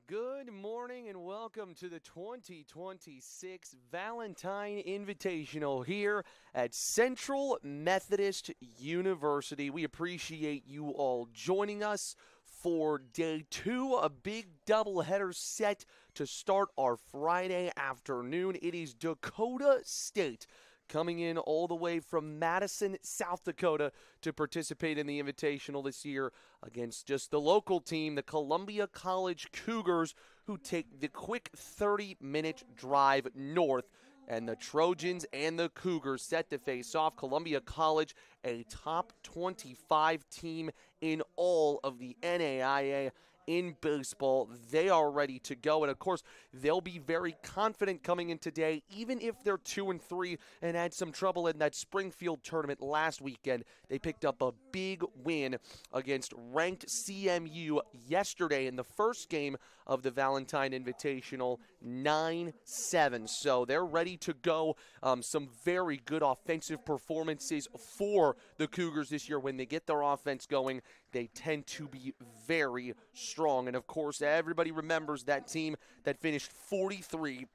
Good morning and welcome to the 2026 Valentine Invitational here at Central Methodist University. We appreciate you all joining us for day two, a big doubleheader set to start our Friday afternoon. It is Dakota State coming in all the way from Madison, South Dakota to participate in the Invitational this year against just the local team, the Columbia College Cougars, who take the quick 30-minute drive north. And the Trojans and the Cougars set to face off. Columbia College, a top 25 team in all of the NAIA in baseball. They are ready to go. And of course, they'll be very confident coming in today, even if they're 2-3 and had some trouble in that Springfield tournament last weekend. They picked up a big win against ranked CMU yesterday in the first game of the Valentine Invitational, 9-7. So they're ready to go. Some very good offensive performances for the Cougars this year. When they get their offense going, they tend to be very strong. And of course, everybody remembers that team that finished 43-11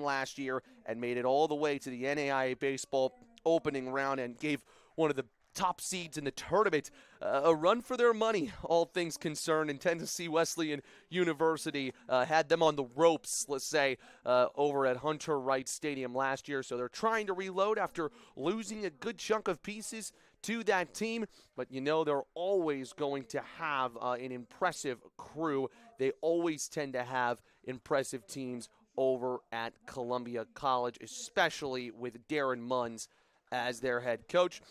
last year and made it all the way to the NAIA baseball opening round and gave one of the top seeds in the tournament a run for their money, all things concerned. And Tennessee Wesleyan University had them on the ropes, let's say, over at Hunter Wright Stadium last year. So they're trying to reload after losing a good chunk of pieces to that team. But you know, they're always going to have an impressive crew. They always tend to have impressive teams over at Columbia College, especially with Darren Munns as their head coach.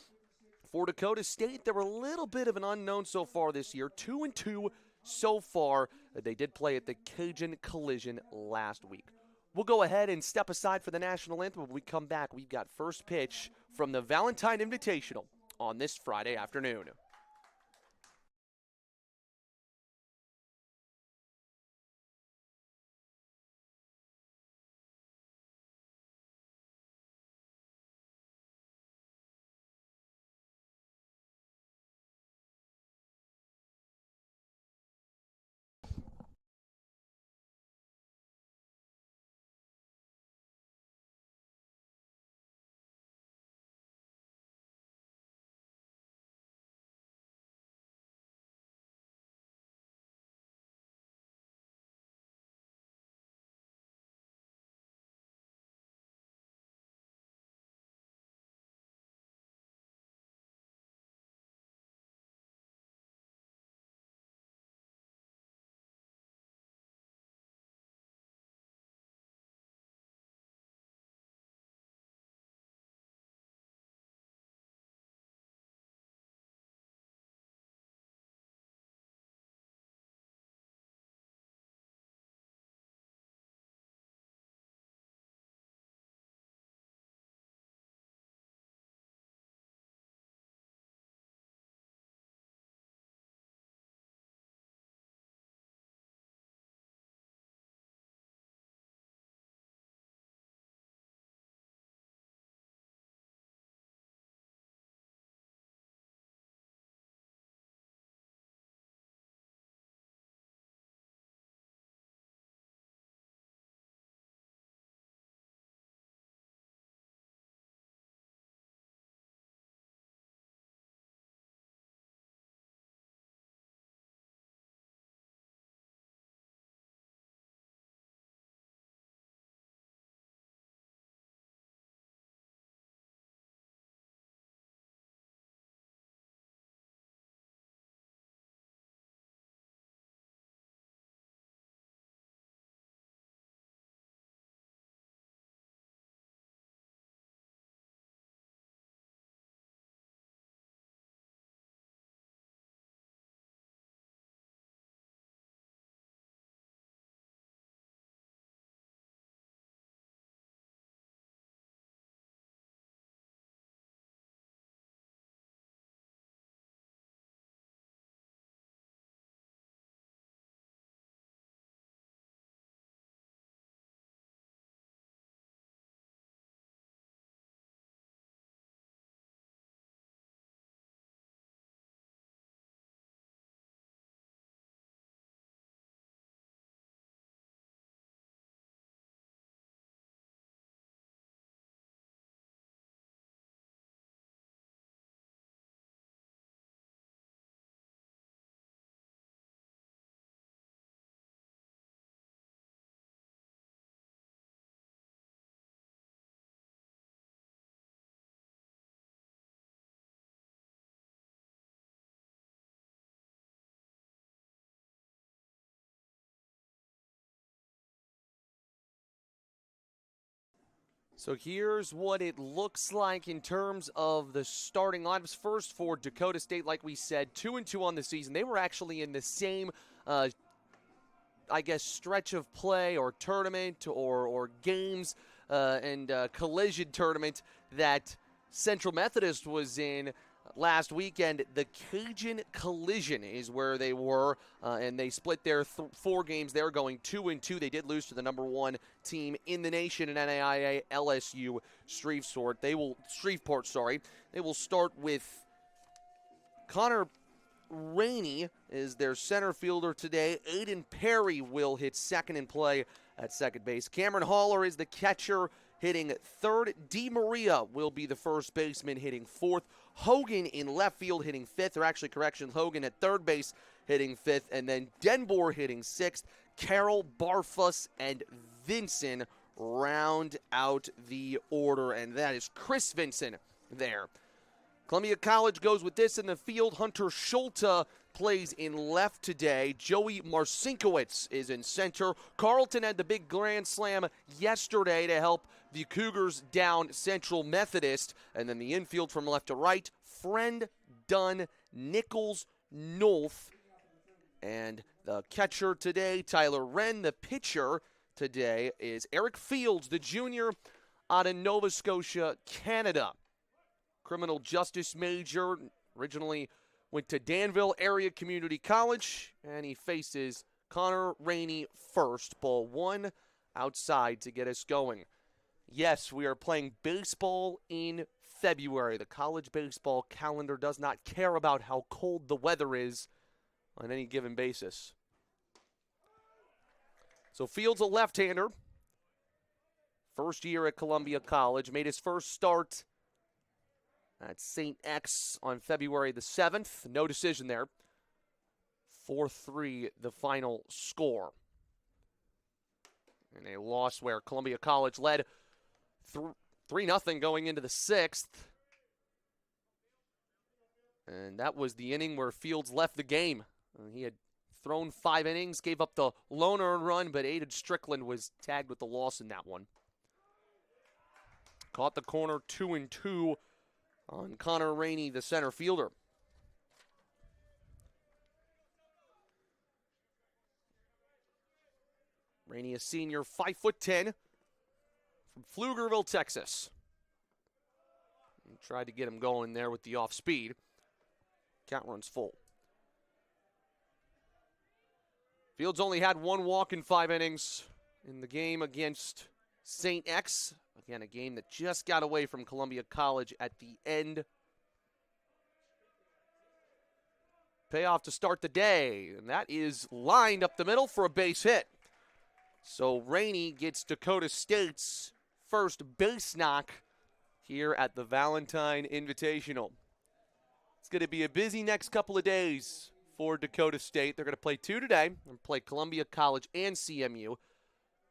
For Dakota State, they're a little bit of an unknown so far this year. 2-2 so far. They did play at the Cajun Collision last week. We'll go ahead and step aside for the national anthem. When we come back, we've got first pitch from the Valentine Invitational on this Friday afternoon. So here's what it looks like in terms of the starting lineups. First for Dakota State, like we said, 2-2 on the season. They were actually in the same, stretch of play or tournament or games and collision tournament that Central Methodist was in last weekend. The Cajun Collision is where they were, and they split their 4 games. They're going 2-2. They did lose to the number 1 team in the nation in NAIA, LSU Shreveport. They will start with Connor Rainey is their center fielder today. Aiden Perry will hit second in play at second base. Cameron Haller is the catcher, hitting third. D. Maria will be the first baseman, hitting fourth. Hogan in left field, hitting fifth. Or actually, correction, Hogan at third base, hitting fifth. And then Denbor hitting sixth. Carroll, Barfus, and Vinson round out the order. And that is Chris Vinson there. Columbia College goes with this in the field. Hunter Schulte plays in left today. Joey Marcinkowitz is in center. Carlton had the big grand slam yesterday to help the Cougars down Central Methodist. And then the infield from left to right, Friend, Dunn, Nichols, Nolf. And the catcher today, Tyler Wren. The pitcher today is Eric Fields, the junior out of Nova Scotia, Canada. Criminal justice major, originally went to Danville Area Community College, and he faces Connor Rainey first. Ball 1 outside to get us going. Yes, we are playing baseball in February. The college baseball calendar does not care about how cold the weather is on any given basis. So Fields, a left-hander. First year at Columbia College. Made his first start at St. X on February the 7th. No decision there. 4-3 the final score. And a loss where Columbia College led 3-0 going into the 6th. And that was the inning where Fields left the game. He had thrown 5 innings, gave up the lone earned run, but Aiden Strickland was tagged with the loss in that one. Caught the corner 2-2 on Connor Rainey, the center fielder. Rainey, a senior, 5'10", from Pflugerville, Texas. And tried to get him going there with the off speed. Count runs full. Fields only had 1 walk in 5 innings in the game against St. X. Again, a game that just got away from Columbia College at the end. Payoff to start the day, and that is lined up the middle for a base hit. So Rainey gets Dakota State's first base knock here at the Valentine Invitational. It's going to be a busy next couple of days for Dakota State. They're going to play 2 today and play Columbia College and CMU.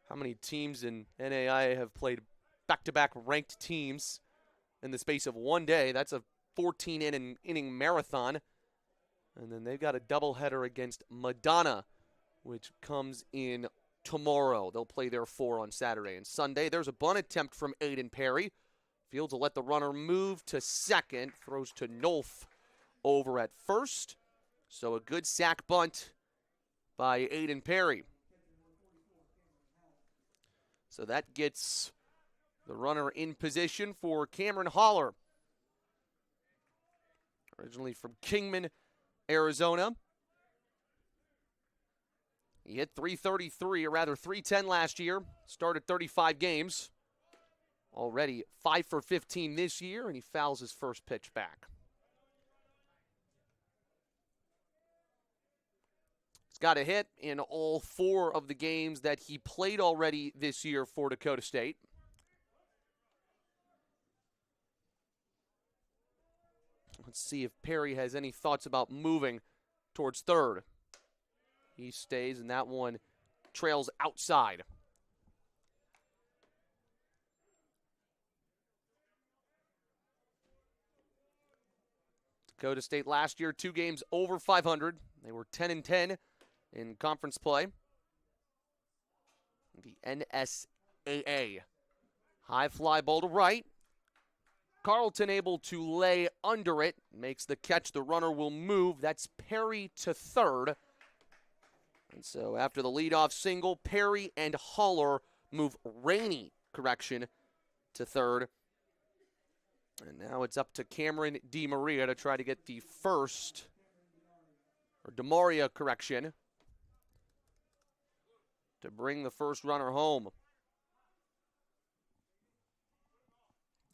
How many teams in NAIA have played back-to-back ranked teams in the space of 1 day? That's a 14-inning marathon. And then they've got a doubleheader against Madonna, which comes in tomorrow. They'll play their 4 on Saturday and Sunday. There's a bunt attempt from Aiden Perry. Fields will let the runner move to second. Throws to Nolf over at first. So a good sack bunt by Aiden Perry. So that gets the runner in position for Cameron Haller. Originally from Kingman, Arizona. He hit .333, or rather .310 last year. Started 35 games. Already 5 for 15 this year, and he fouls his first pitch back. He's got a hit in all 4 of the games that he played already this year for Dakota State. Let's see if Perry has any thoughts about moving towards third. He stays, and that one trails outside. Dakota State last year, 2 games over 500. They were 10-10 in conference play. The NSAA. High fly ball to right. Carlton able to lay under it. Makes the catch. The runner will move. That's Perry to third. And so after the leadoff single, Perry and Haller move Rainey, to third. And now it's up to Cameron DeMaria to try to get the first, or DeMaria, to bring the first runner home.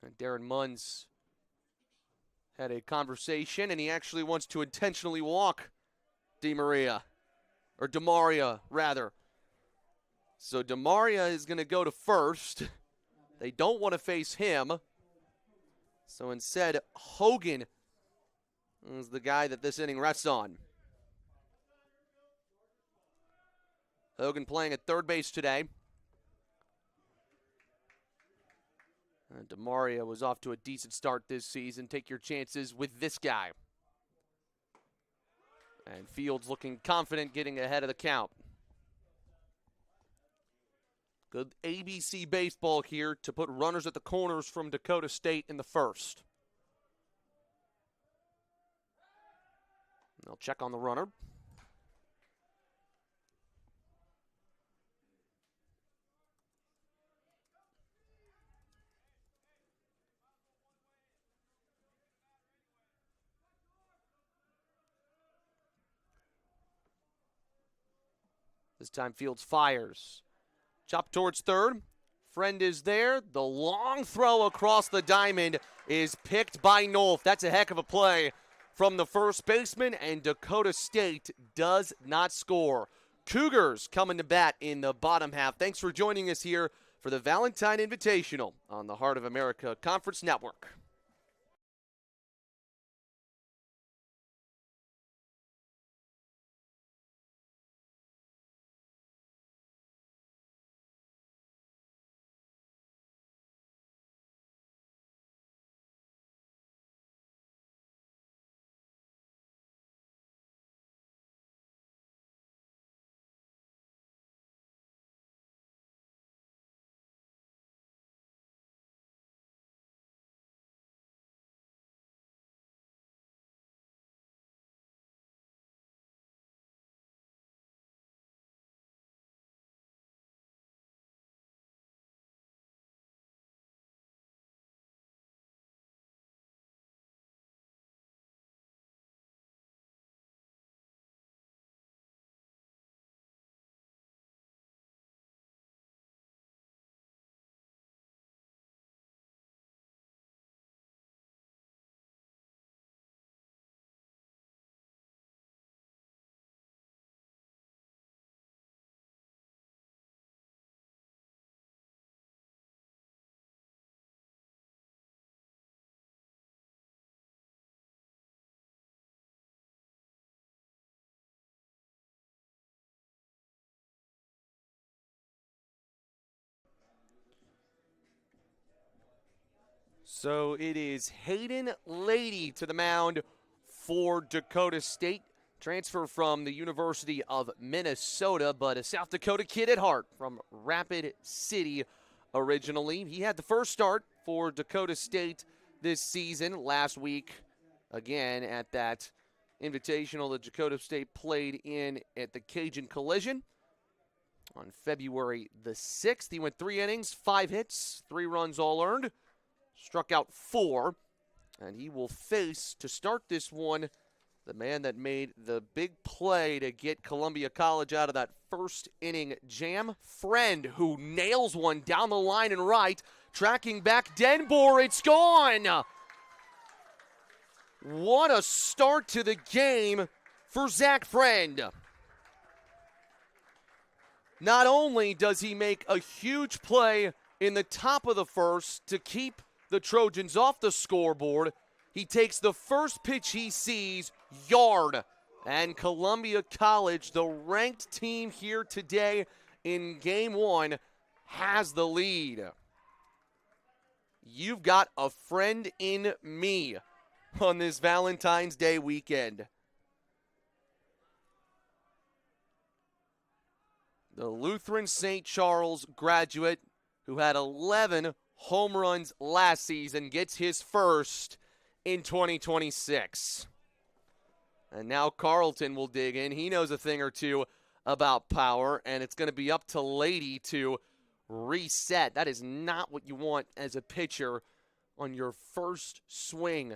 And Darren Munns had a conversation, and he actually wants to intentionally walk DeMaria, or DeMaria, rather. So DeMaria is going to go to first. They don't want to face him. So instead, Hogan is the guy that this inning rests on. Hogan playing at third base today. And DeMaria was off to a decent start this season. Take your chances with this guy. And Fields looking confident, getting ahead of the count. Good ABC baseball here to put runners at the corners from Dakota State in the first. They'll check on the runner. This time Fields fires. Chop towards third. Friend is there. The long throw across the diamond is picked by Nolf. That's a heck of a play from the first baseman, and Dakota State does not score. Cougars coming to bat in the bottom half. Thanks for joining us here for the Valentine Invitational on the Heart of America Conference Network. So it is Hayden Lady to the mound for Dakota State. Transfer from the University of Minnesota, but a South Dakota kid at heart from Rapid City originally. He had the first start for Dakota State this season last week, again at that invitational that Dakota State played in at the Cajun Collision on February the 6th. He went 3 innings, 5 hits, 3 runs all earned. Struck out 4, and he will face, to start this one, the man that made the big play to get Columbia College out of that first inning jam. Friend, who nails one down the line and right, tracking back Denbour. It's gone! What a start to the game for Zach Friend. Not only does he make a huge play in the top of the first to keep the Trojans off the scoreboard, he takes the first pitch he sees, yard. And Columbia College, the ranked team here today in Game 1, has the lead. You've got a friend in me on this Valentine's Day weekend. The Lutheran St. Charles graduate who had 11 home runs last season, gets his first in 2026. And now Carlton will dig in. He knows a thing or two about power, and it's going to be up to Lady to reset. That is not what you want as a pitcher on your first swing.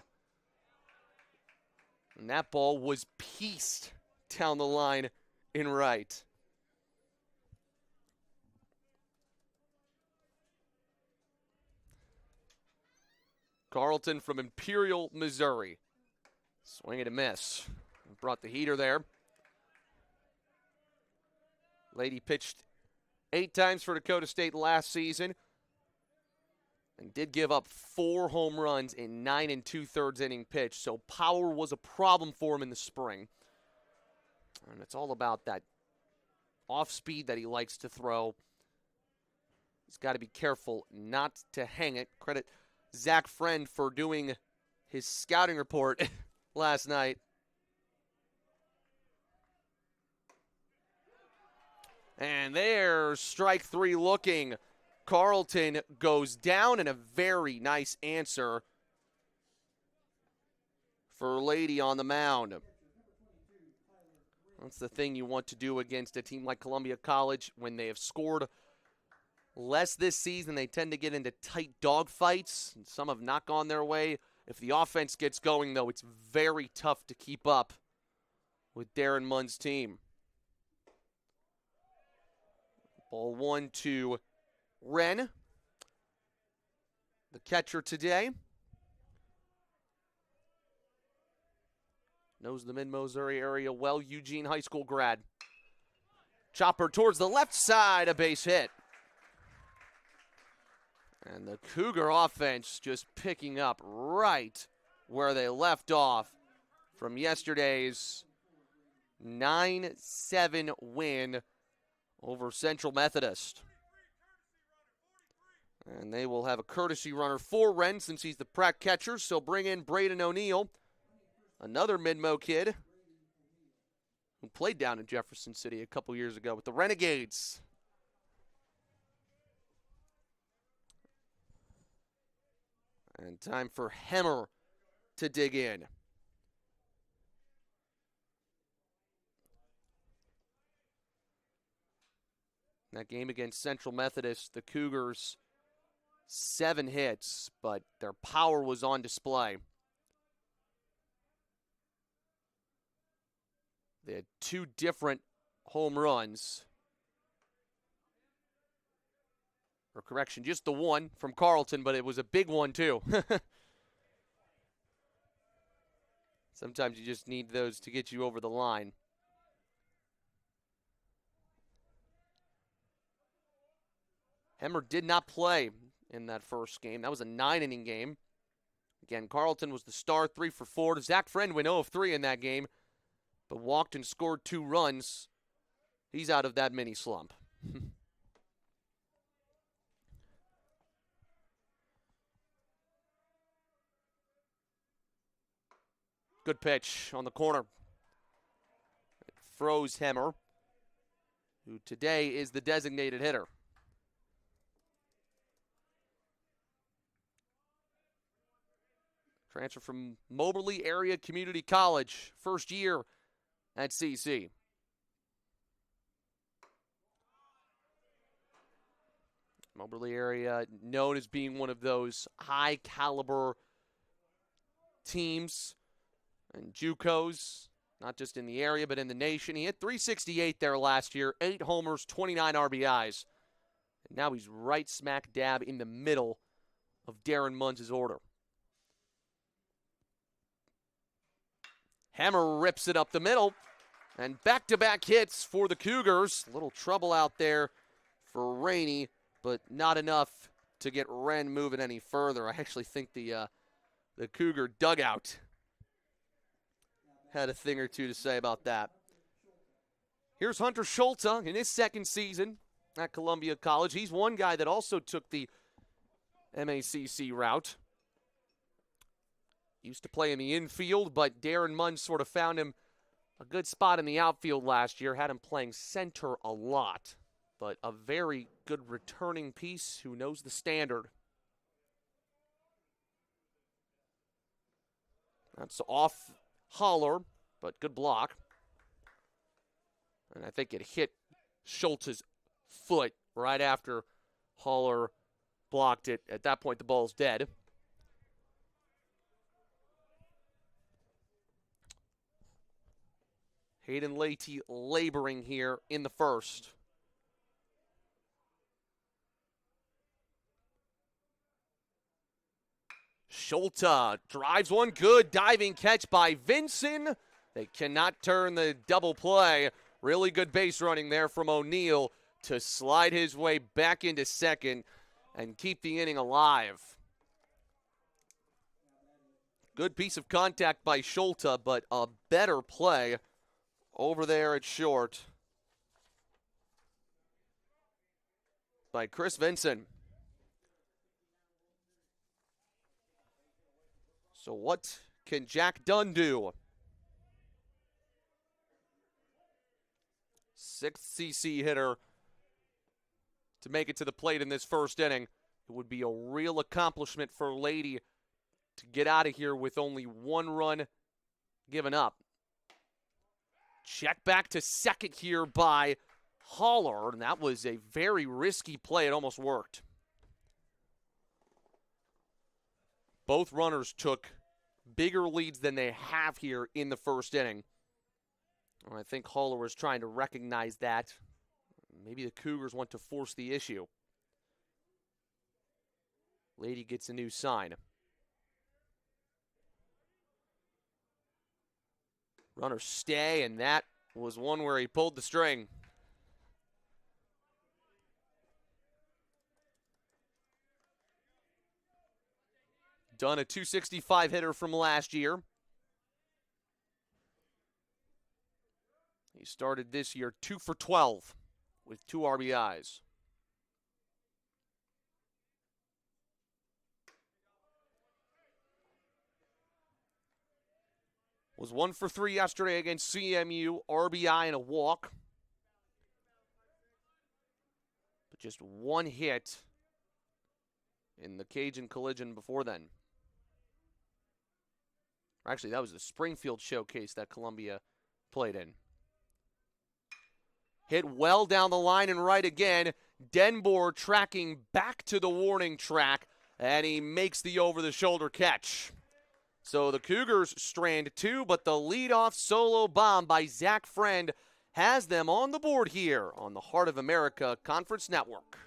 And that ball was pieced down the line in right. Carlton from Imperial, Missouri. Swing and a miss. Brought the heater there. Lady pitched 8 times for Dakota State last season and did give up 4 home runs in 9 2/3 inning pitch. So power was a problem for him in the spring. And it's all about that off speed that he likes to throw. He's got to be careful not to hang it. Credit Zach Friend for doing his scouting report last night. And there's strike 3 looking. Carlton goes down, and a very nice answer for Lady on the mound. That's the thing you want to do against a team like Columbia College. When they have scored less this season, they tend to get into tight dogfights, and some have not gone their way. If the offense gets going, though, it's very tough to keep up with Darren Munn's team. Ball 1 to Wren, the catcher today. Knows the mid-Missouri area well, Eugene High School grad. Chopper towards the left side, a base hit. And the Cougar offense just picking up right where they left off from yesterday's 9-7 win over Central Methodist. And they will have a courtesy runner for Wren since he's the prac catcher, so bring in Braden O'Neill, another mid-mo kid who played down in Jefferson City a couple years ago with the Renegades. And time for Hemmer to dig in. That game against Central Methodist, the Cougars, 7 hits, but their power was on display. They had 2 different home runs. Or correction, just the one from Carlton, but it was a big one too. Sometimes you just need those to get you over the line. Hemmer did not play in that first game. That was a 9-inning game. Again, Carlton was the star, 3 for 4. Zach Friend went 0 of 3 in that game, but walked and scored 2 runs. He's out of that mini slump. Good pitch on the corner. It froze Hemmer, who today is the designated hitter. Transfer from Moberly Area Community College, first year at CC. Moberly area known as being one of those high-caliber teams and JUCOs, not just in the area but in the nation. He hit .368 there last year, 8 homers, 29 RBIs. And now he's right smack dab in the middle of Darren Munn's order. Hemmer rips it up the middle, and back-to-back hits for the Cougars. A little trouble out there for Rainey, but not enough to get Wren moving any further. I actually think the Cougar dugout had a thing or two to say about that. Here's Hunter Schulte in his second season at Columbia College. He's one guy that also took the MACC route. Used to play in the infield, but Darren Munn sort of found him a good spot in the outfield last year. Had him playing center a lot, but a very good returning piece who knows the standard. That's off Holler, but good block. And I think it hit Schultz's foot right after Holler blocked it. At that point, the ball's dead. Hayden Leite laboring here in the first. Schulte drives one. Good diving catch by Vinson. They cannot turn the double play. Really good base running there from O'Neill to slide his way back into second and keep the inning alive. Good piece of contact by Schulte, but a better play over there at short by Chris Vinson. So what can Jack Dunn do? 6th CC hitter to make it to the plate in this first inning. It would be a real accomplishment for Leite to get out of here with only 1 run given up. Check back to second here by Holler, and that was a very risky play. It almost worked. Both runners took bigger leads than they have here in the first inning. I think Holler was trying to recognize that. Maybe the Cougars want to force the issue. Leite gets a new sign. Runners stay, and that was one where he pulled the string. Dunn, a .265 hitter from last year. He started this year 2 for 12 with 2 RBIs. Was 1 for 3 yesterday against CMU, RBI and a walk. But just 1 hit in the Cajun collision before then. Actually, that was the Springfield showcase that Columbia played in. Hit well down the line and right again. Denboer tracking back to the warning track, and he makes the over-the-shoulder catch. So the Cougars strand 2, but the leadoff solo bomb by Zach Friend has them on the board here on the Heart of America Conference Network.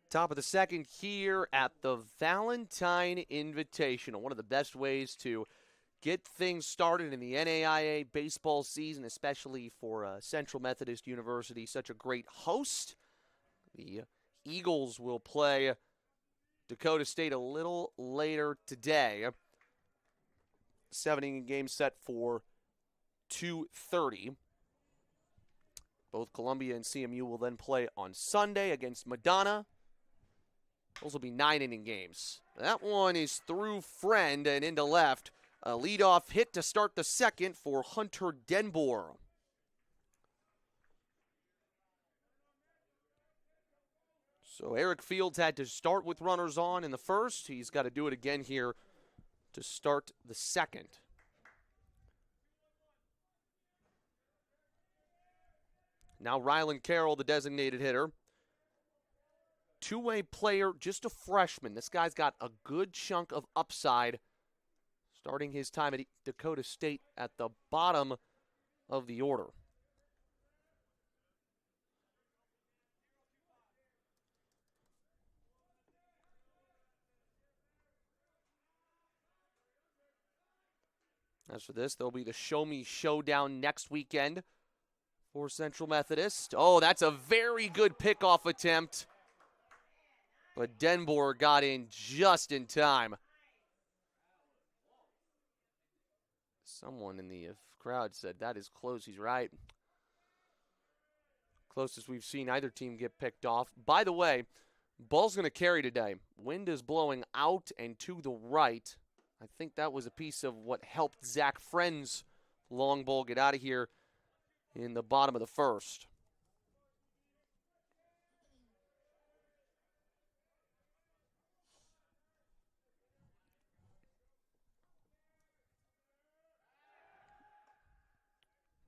Top of the second here at the Valentine Invitational. One of the best ways to get things started in the NAIA baseball season, especially for Central Methodist University, such a great host. The Eagles will play Dakota State a little later today. 7-inning game set for 2:30. Both Columbia and CMU will then play on Sunday against Madonna. Those will be 9-inning games. That one is through Friend and into left. A leadoff hit to start the second for Hunter Denboer. So Eric Fields had to start with runners on in the first. He's got to do it again here to start the second. Now Rylan Carroll, the designated hitter. Two-way player, just a freshman. This guy's got a good chunk of upside, starting his time at Dakota State at the bottom of the order. As for this, there'll be the Show Me Showdown next weekend for Central Methodist. Oh, that's a very good pickoff attempt. But Denboer got in just in time. Someone in the crowd said that is close. He's right. Closest we've seen either team get picked off. By the way, ball's going to carry today. Wind is blowing out and to the right. I think that was a piece of what helped Zach Friend's long ball get out of here in the bottom of the first.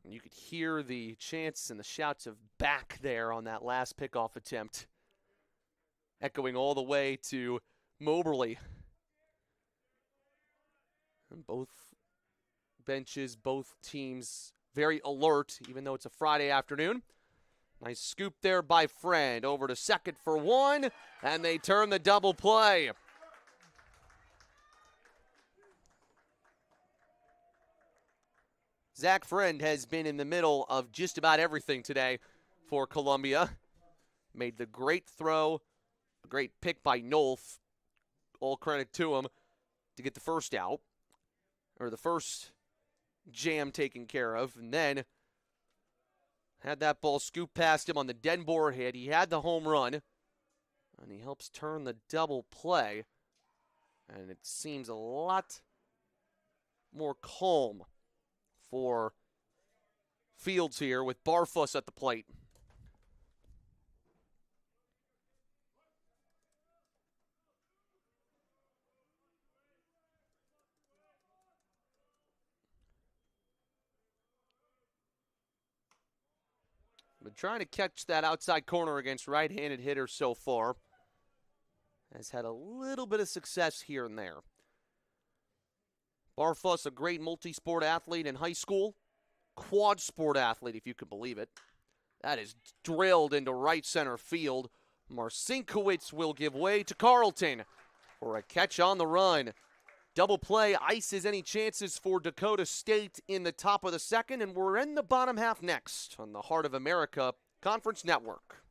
And you could hear the chants and the shouts of back there on that last pickoff attempt, echoing all the way to Moberly. And both benches, both teams very alert, even though it's a Friday afternoon. Nice scoop there by Friend. Over to second for one, and they turn the double play. Zach Friend has been in the middle of just about everything today for Columbia. Made the great throw, a great pick by Nolf. All credit to him to get the first out, or the first jam taken care of, and then had that ball scoop past him on the Denboer hit. He had the home run, and he helps turn the double play, and it seems a lot more calm for Fields here with Barfuss at the plate. Been trying to catch that outside corner against right-handed hitters so far. Has had a little bit of success here and there. Barfuss, a great multi-sport athlete in high school. Quad sport athlete, if you can believe it. That is drilled into right center field. Marcinkiewicz will give way to Carlton for a catch on the run. Double play ices any chances for Dakota State in the top of the second, and we're in the bottom half next on the Heart of America Conference Network.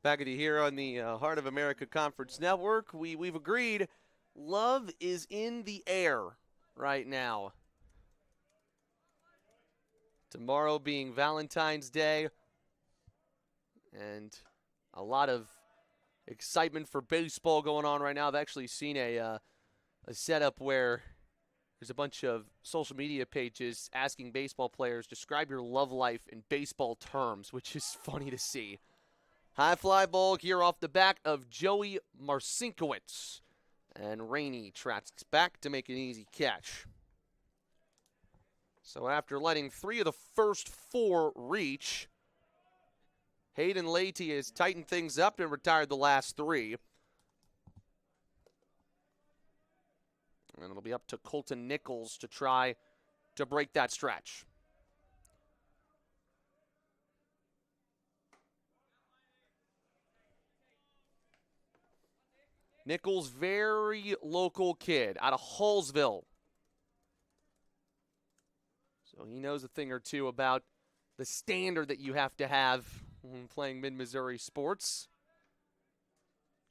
Back at you here on the Heart of America Conference Network. We've agreed love is in the air right now. Tomorrow being Valentine's Day, and a lot of excitement for baseball going on right now. I've actually seen a setup where There's a bunch of social media pages asking baseball players, describe your love life in baseball terms, which is funny to see. High fly ball here off the back of Joey Marcinkiewicz. And Rainey tracks back to make an easy catch. So after letting 3 of the first 4 reach, Hayden Leite has tightened things up and retired the last 3. And it'll be up to Colton Nichols to try to break that stretch. Nichols, very local kid out of Hallsville. So he knows a thing or two about the standard that you have to have when playing Mid-Missouri sports.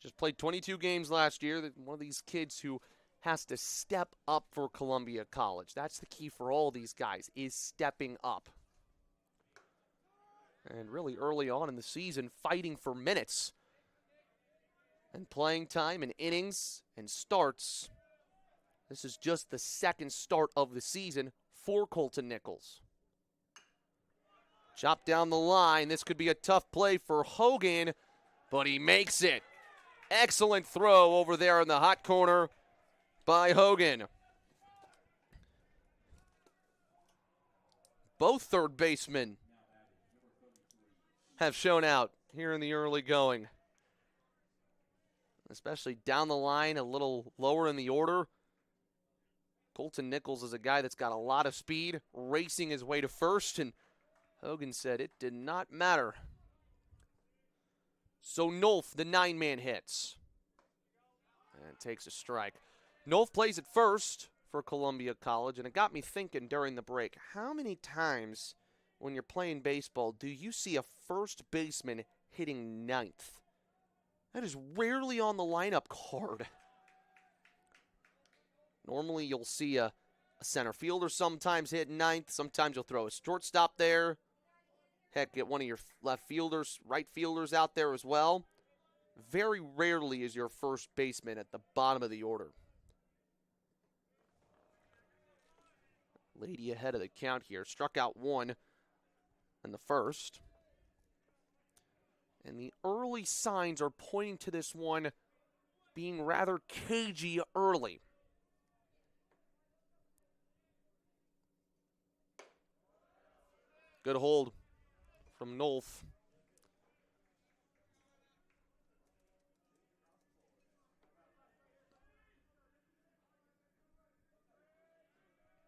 Just played 22 games last year. One of these kids who has to step up for Columbia College. That's the key for all these guys, is stepping up. And really early on in the season, fighting for minutes and playing time and innings and starts. This is just the second start of the season for Colton Nichols. Chopped down the line. This could be a tough play for Hogan, but he makes it. Excellent throw over there in the hot corner by Hogan. Both third basemen have shown out here in the early going. Especially down the line, a little lower in the order. Colton Nichols is a guy that's got a lot of speed, racing his way to first, and Hogan said it did not matter. So Nolf, the 9-man hits. And takes a strike. Nolf plays at first for Columbia College, and it got me thinking during the break, how many times when you're playing baseball do you see a first baseman hitting ninth? That is rarely on the lineup card. Normally you'll see a center fielder sometimes hit ninth. Sometimes you'll throw a shortstop there. Heck, get one of your left fielders, right fielders out there as well. Very rarely is your first baseman at the bottom of the order. Lady ahead of the count here. Struck out 1 in the first. And the early signs are pointing to this one being rather cagey early. Good hold from Nolf.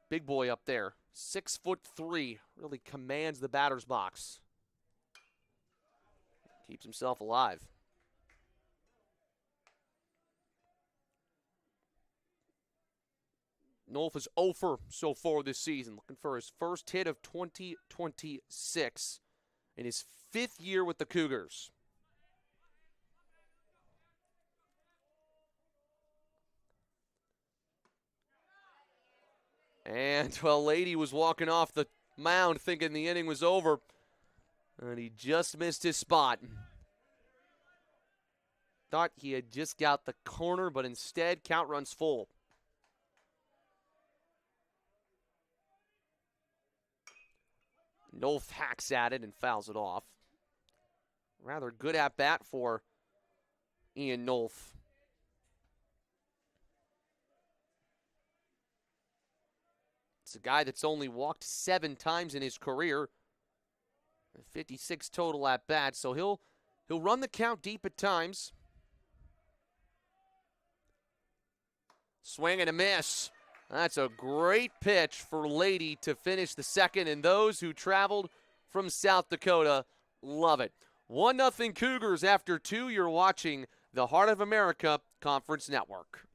Big boy up there. 6'3", really commands the batter's box. Keeps himself alive. Nolf is 0 for so far this season, looking for his first hit of 2026 in his 5th year with the Cougars. And, well, Lady was walking off the mound thinking the inning was over, and he just missed his spot. Thought he had just got the corner, but instead, count runs full. Nolf hacks at it and fouls it off. Rather good at bat for Ian Nolf. It's a guy that's only walked 7 times in his career. 56 total at bats, so he'll run the count deep at times. Swing and a miss. That's a great pitch for Lady to finish the second, and those who traveled from South Dakota love it. 1-0 Cougars after 2. You're watching the Heart of America Conference Network.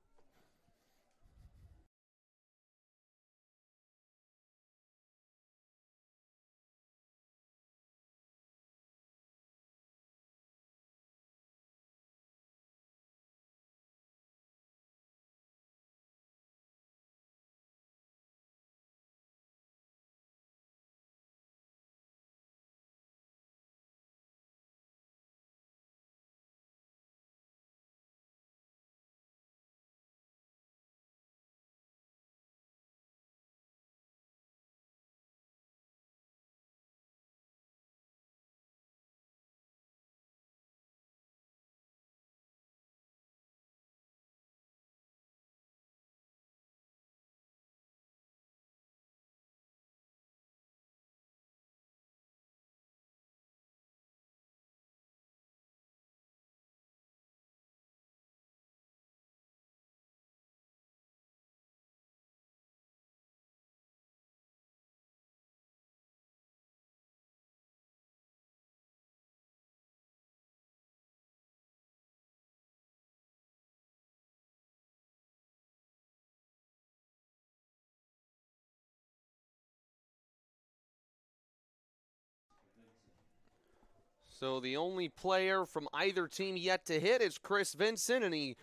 So the only player from either team yet to hit is Chris Vincent, and he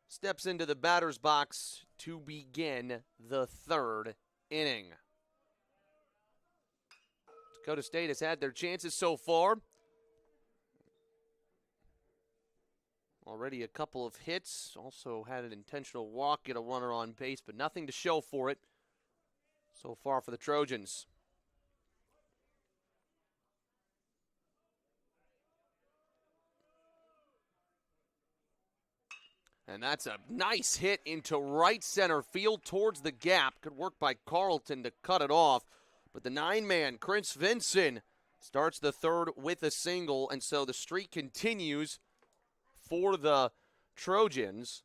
steps into the batter's box to begin the third inning. Dakota State has had their chances so far. Already a couple of hits. Also had an intentional walk, get a runner on base, but nothing to show for it so far for the Trojans. And that's a nice hit into right center field towards the gap. Good work by Carlton to cut it off. But the 9-man, Chris Vincent, starts the third with a single. And so the streak continues for the Trojans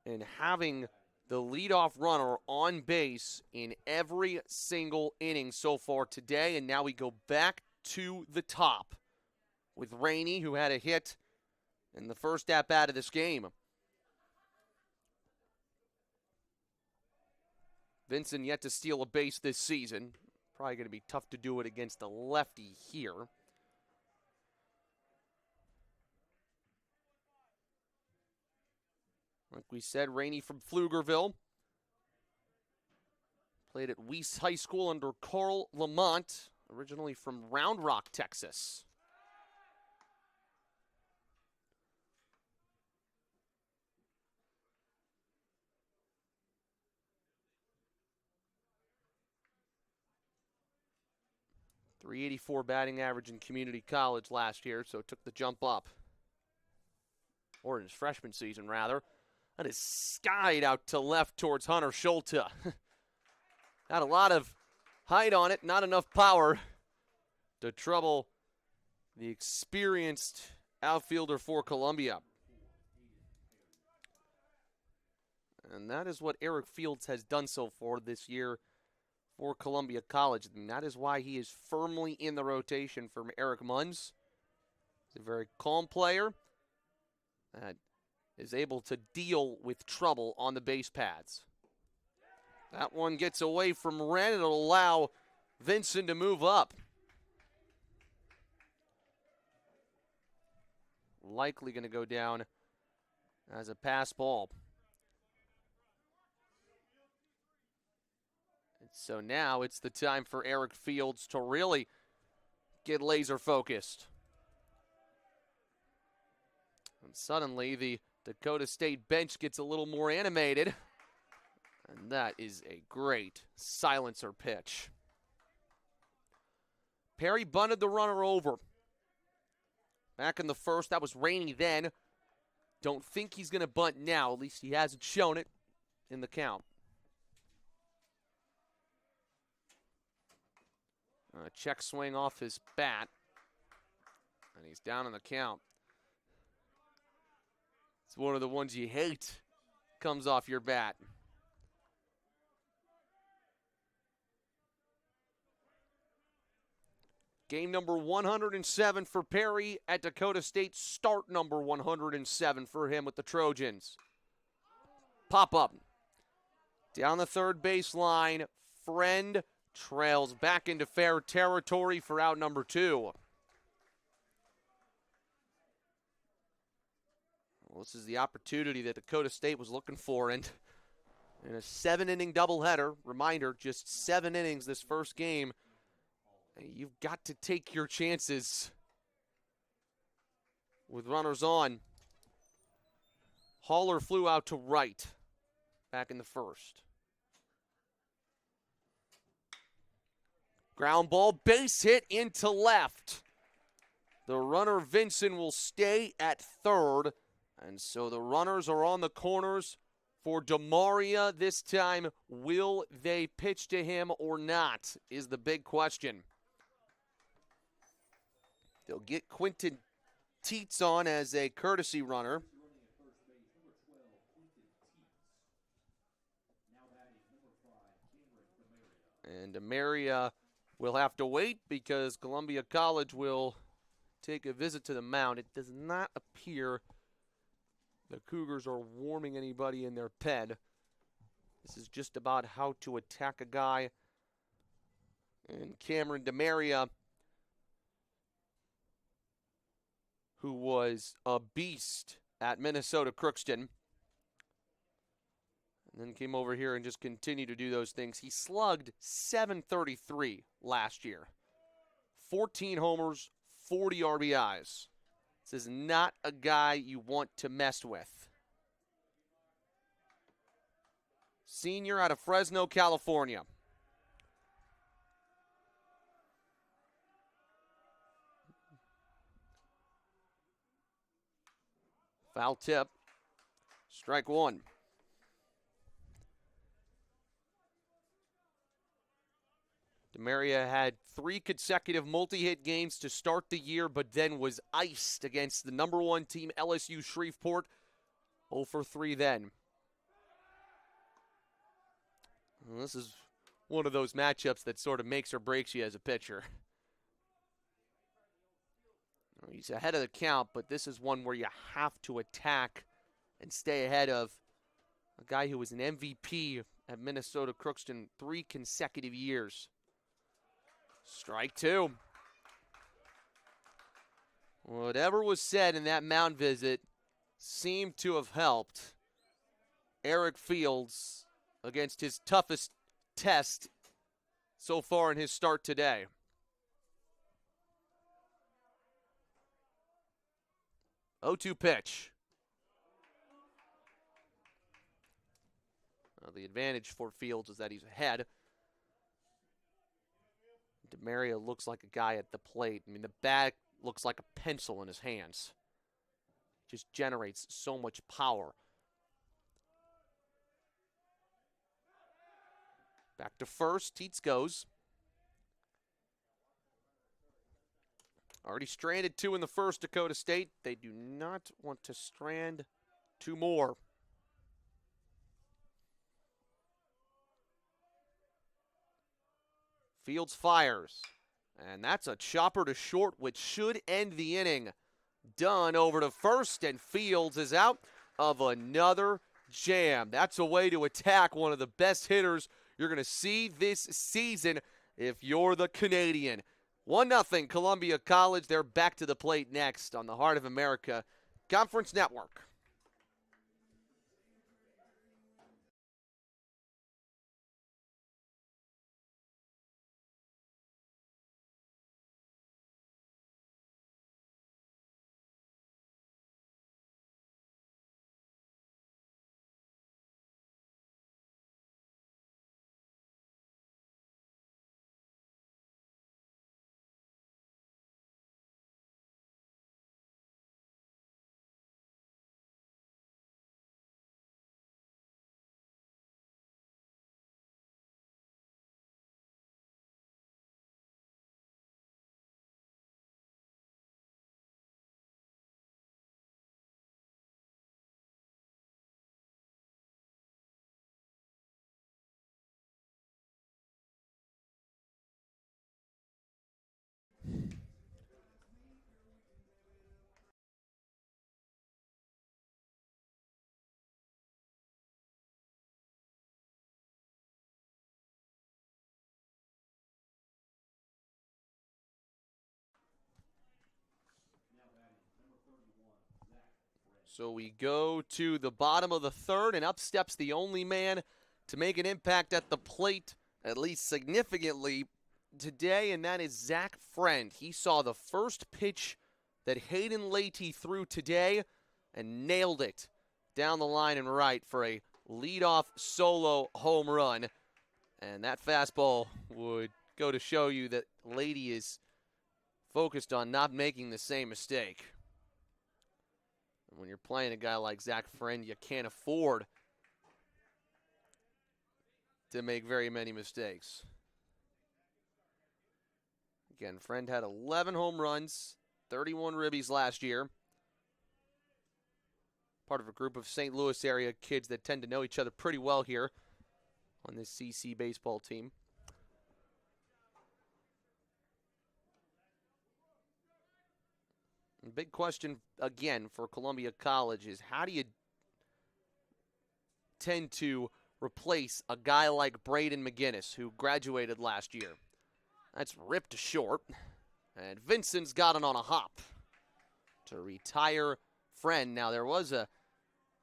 in having the leadoff runner on base in every single inning so far today. And now we go back to the top with Rainey, who had a hit in the first at-bat of this game. Vincent yet to steal a base this season. Probably going to be tough to do it against a lefty here. Like we said, Rainey from Pflugerville. Played at Weiss High School under Carl Lamont, originally from Round Rock, Texas. .384 batting average in community college last year, so it took the jump up. Or in his freshman season, rather. That is skied out to left towards Hunter Schulte. Had a lot of height on it, not enough power to trouble the experienced outfielder for Columbia. And that is what Eric Fields has done so far this year for Columbia College. And that is why he is firmly in the rotation from Eric Munz. He's a very calm player that is able to deal with trouble on the base paths. That one gets away from Wren. It'll allow Vincent to move up. Likely going to go down as a pass ball. And so now it's the time for Eric Fields to really get laser focused. And suddenly the Dakota State bench gets a little more animated. And that is a great silencer pitch. Perry bunted the runner over. Back in the first, that was Rainey then. Don't think he's going to bunt now. At least he hasn't shown it in the count. A check swing off his bat. And he's down on the count. It's one of the ones you hate. Comes off your bat. Game number 107 for Perry at Dakota State. Start number 107 for him with the Trojans. Pop up. Down the third baseline. Friend trails back into fair territory for out number 2. Well, this is the opportunity that Dakota State was looking for. And in a 7-inning doubleheader, reminder, just 7 innings this first game. You've got to take your chances with runners on. Haller flew out to right back in the first. Ground ball, base hit into left. The runner, Vincent, will stay at third. And so the runners are on the corners for DeMaria this time. Will they pitch to him or not is the big question. They'll get Quentin Teets on as a courtesy runner. And DeMaria will have to wait because Columbia College will take a visit to the mound. It does not appear the Cougars are warming anybody in their pen. This is just about how to attack a guy. And Cameron DeMaria who was a beast at Minnesota Crookston. And then came over here and just continued to do those things. He slugged .733 last year. 14 homers, 40 RBIs. This is not a guy you want to mess with. Senior out of Fresno, California. Foul tip. Strike one. DeMaria had 3 consecutive multi-hit games to start the year, but then was iced against the number 1 team, LSU Shreveport. 0 for 3 then. Well, this is one of those matchups that sort of makes or breaks you as a pitcher. He's ahead of the count, but this is one where you have to attack and stay ahead of a guy who was an MVP at Minnesota Crookston 3 consecutive years. Strike 2. Whatever was said in that mound visit seemed to have helped Eric Fields against his toughest test so far in his start today. Oh, 0-2 pitch. The advantage for Fields is that he's ahead. DeMaria looks like a guy at the plate. I mean, the bat looks like a pencil in his hands. Just generates so much power. Back to first. Teets goes. Already stranded 2 in the first, Dakota State. They do not want to strand 2 more. Fields fires. And that's a chopper to short, which should end the inning. Dunn over to first, and Fields is out of another jam. That's a way to attack one of the best hitters you're going to see this season if you're the Canadian. 1-0 Columbia College. They're back to the plate next on the Heart of America Conference Network. So we go to the bottom of the third, and up steps the only man to make an impact at the plate, at least significantly today, and that is Zach Friend. He saw the first pitch that Hayden Leahy threw today and nailed it down the line and right for a leadoff solo home run. And that fastball would go to show you that Leahy is focused on not making the same mistake. When you're playing a guy like Zach Friend, you can't afford to make very many mistakes. Again, Friend had 11 home runs, 31 ribbies last year. Part of a group of St. Louis area kids that tend to know each other pretty well here on this CC baseball team. The big question, again, for Columbia College is how do you tend to replace a guy like Braden McGinnis, who graduated last year? That's ripped to short, and Vincent's got it on a hop. to retire Friend. Now, there was a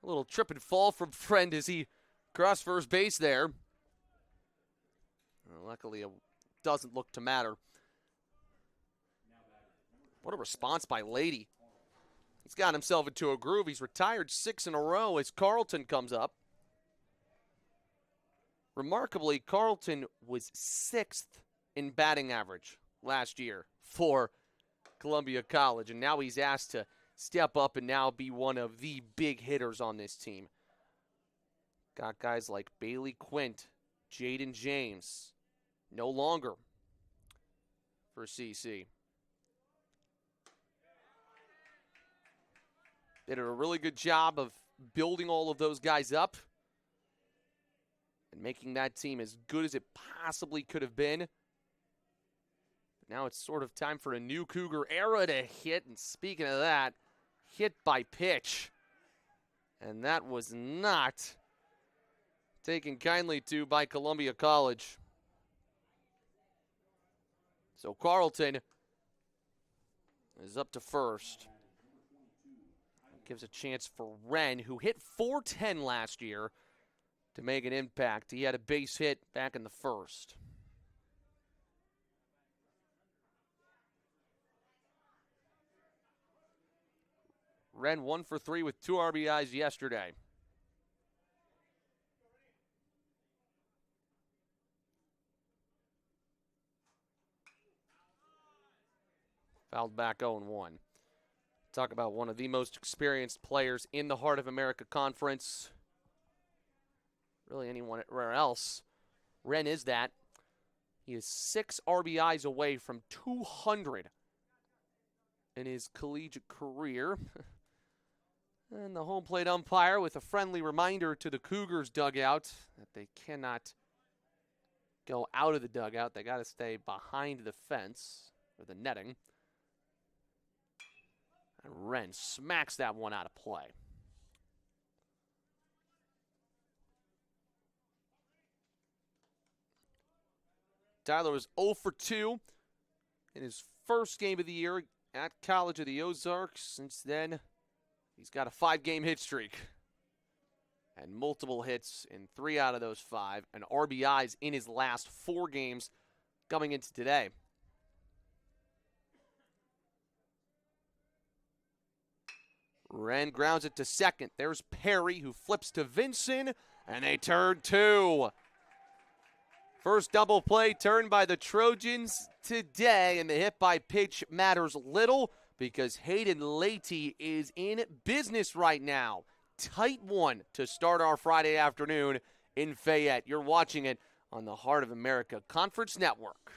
little trip and fall from Friend as he crossed first base there. Luckily, it doesn't look to matter. What a response by Lady. He's got himself into a groove. He's retired 6 in a row as Carlton comes up. Remarkably, Carlton was 6th in batting average last year for Columbia College, and now he's asked to step up and now be one of the big hitters on this team. Got guys like Bailey Quint, Jaden James, no longer for CC. They did a really good job of building all of those guys up and making that team as good as it possibly could have been. But now it's sort of time for a new Cougar era to hit. And speaking of that, hit by pitch. And that was not taken kindly to by Columbia College. So Carlton is up to first. Gives a chance for Wren, who hit .410 last year, to make an impact. He had a base hit back in the first. Wren 1 for 3 with 2 RBIs yesterday. Fouled back 0-1. Talk about one of the most experienced players in the Heart of America Conference. Really anywhere else. Wren is that. He is 6 RBIs away from 200 in his collegiate career. And the home plate umpire with a friendly reminder to the Cougars dugout that they cannot go out of the dugout. They got to stay behind the fence or the netting. And Wren smacks that one out of play. Tyler was 0 for 2 in his first game of the year at College of the Ozarks. Since then, he's got a 5-game hit streak and multiple hits in 3 out of those 5, and RBIs in his last 4 games coming into today. Wren grounds it to second. There's Perry, who flips to Vinson, and they turn 2. First double play turned by the Trojans today, and the hit by pitch matters little because Hayden Leahy is in business right now. Tight one to start our Friday afternoon in Fayette. You're watching it on the Heart of America Conference Network.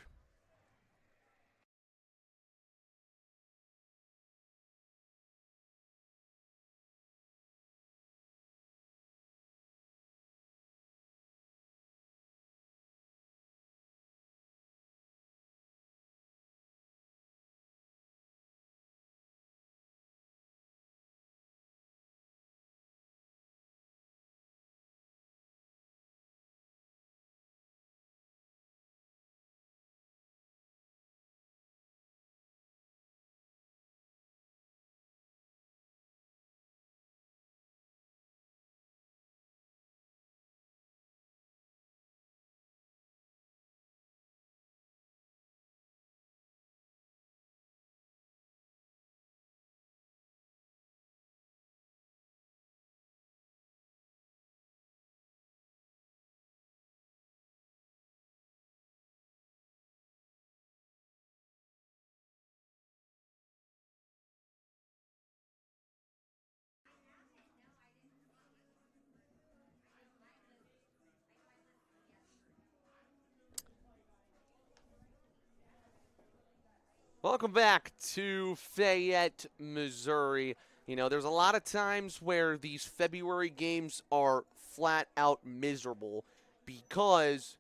Welcome back to Fayette, Missouri. You know, there's a lot of times where these February games are flat out miserable because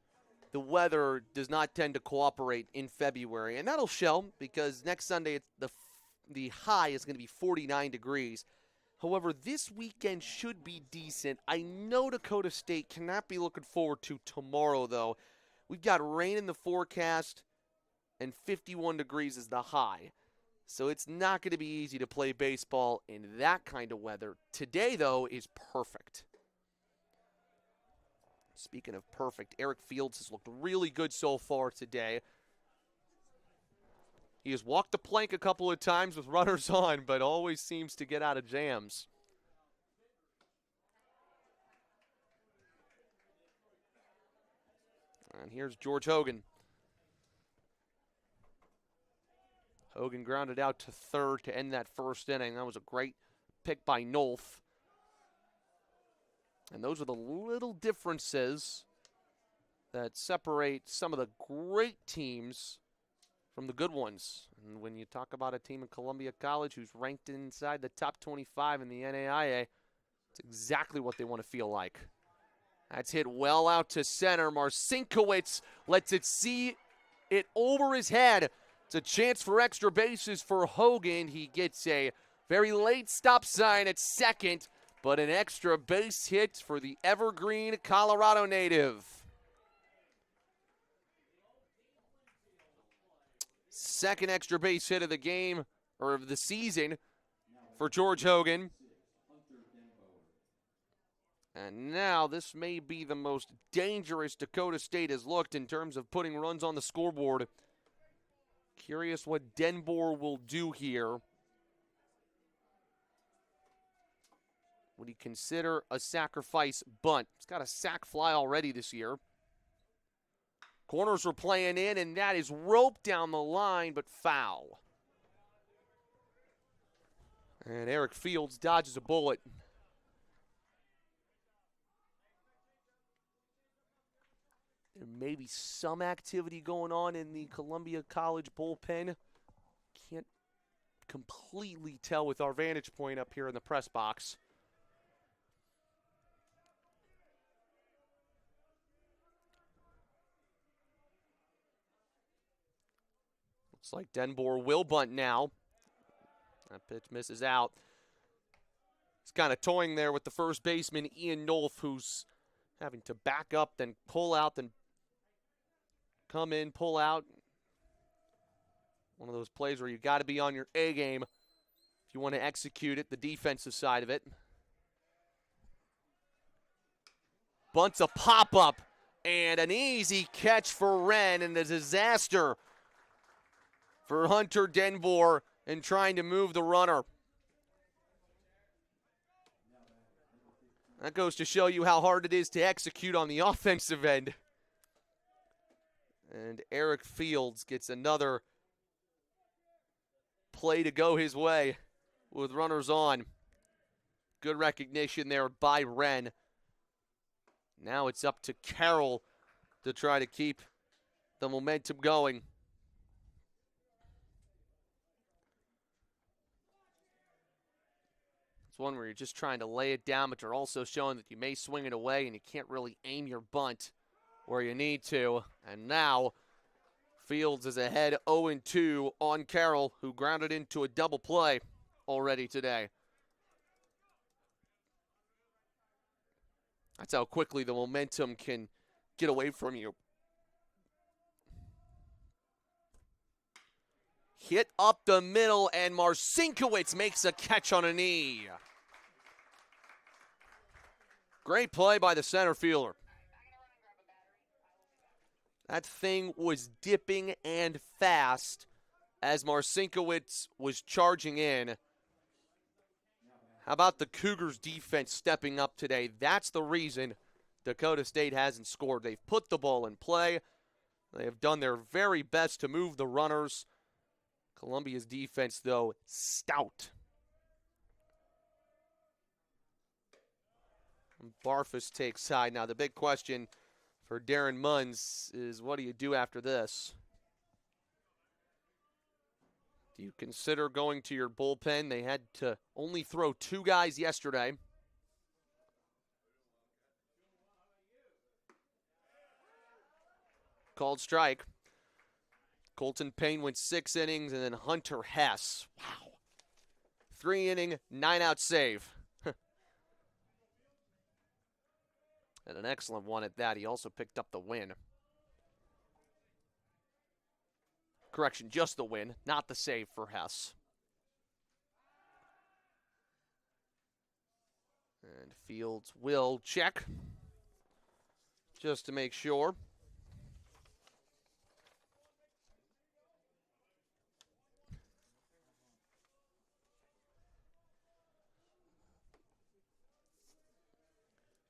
the weather does not tend to cooperate in February. And that'll show because next Sunday the high is going to be 49 degrees. However, this weekend should be decent. I know Dakota State cannot be looking forward to tomorrow, though. We've got rain in the forecast, and 51 degrees is the high. So it's not going to be easy to play baseball in that kind of weather. Today, though, is perfect. Speaking of perfect, Eric Fields has looked really good so far today. He has walked the plank a couple of times with runners on, but always seems to get out of jams. And here's George Hogan. Hogan grounded out to third to end that first inning. That was a great pick by Nolf. And those are the little differences that separate some of the great teams from the good ones. And when you talk about a team in Columbia College who's ranked inside the top 25 in the NAIA, it's exactly what they want to feel like. That's hit well out to center. Marcinkiewicz lets it see it over his head. It's a chance for extra bases for Hogan. He gets a very late stop sign at second, but an extra base hit for the Evergreen Colorado native. Second extra base hit of the game, or of the season, for George Hogan. And now this may be the most dangerous Dakota State has looked in terms of putting runs on the scoreboard. Curious what Denbour will do here. Would he consider a sacrifice bunt? He's got a sac fly already this year. Corners were playing in, and that is roped down the line, but foul. And Eric Fields dodges a bullet. There may be some activity going on in the Columbia College bullpen. Can't completely tell with our vantage point up here in the press box. Looks like Denbour will bunt now. That pitch misses out. He's kind of toying there with the first baseman, Ian Nolf, who's having to back up, then pull out, then come in, pull out. One of those plays where you got to be on your A game if you want to execute it, the defensive side of it. Bunts a pop-up, and an easy catch for Wren, and a disaster for Hunter Denbour in trying to move the runner. That goes to show you how hard it is to execute on the offensive end. And Eric Fields gets another play to go his way with runners on. Good recognition there by Wren. Now it's up to Carroll to try to keep the momentum going. It's one where you're just trying to lay it down, but you're also showing that you may swing it away and you can't really aim your bunt where you need to. And now Fields is ahead 0-2 on Carroll, who grounded into a double play already today. That's how quickly the momentum can get away from you. Hit up the middle, and Marcinkiewicz makes a catch on a knee. Great play by the center fielder. That thing was dipping and fast as Marcinkiewicz was charging in. How about the Cougars' defense stepping up today? That's the reason Dakota State hasn't scored. They've put the ball in play. They have done their very best to move the runners. Columbia's defense, though, stout. Barfus takes side. Now, the big question for Darren Munns is, what do you do after this? Do you consider going to your bullpen? They had to only throw 2 guys yesterday. Called strike. Colton Payne went 6 innings, and then Hunter Hess. Wow. 3-inning, 9-out save. And an excellent one at that. He also picked up the win. Correction, just the win, not the save for Hess. And Fields will check just to make sure.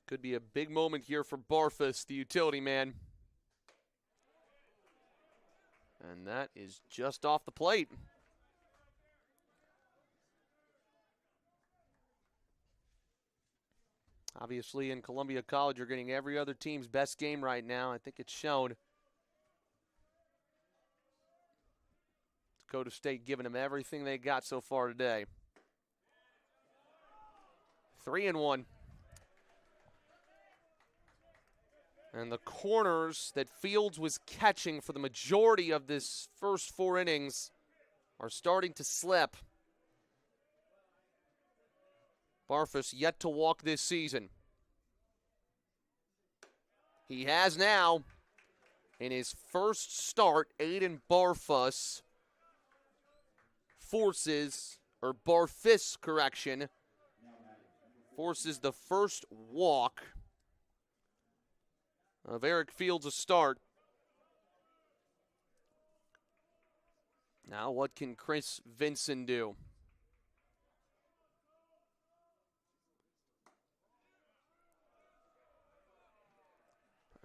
Could be a big moment here for Barfus, the utility man. And that is just off the plate. Obviously, in Columbia College, you're getting every other team's best game right now. I think it's shown. Dakota State giving them everything they got so far today. 3-1. And the corners that Fields was catching for the majority of this first 4 innings are starting to slip. Barfus yet to walk this season. He has now, in his first start, Aiden Barfus forces the first walk of Eric Fields a start. Now what can Chris Vinson do?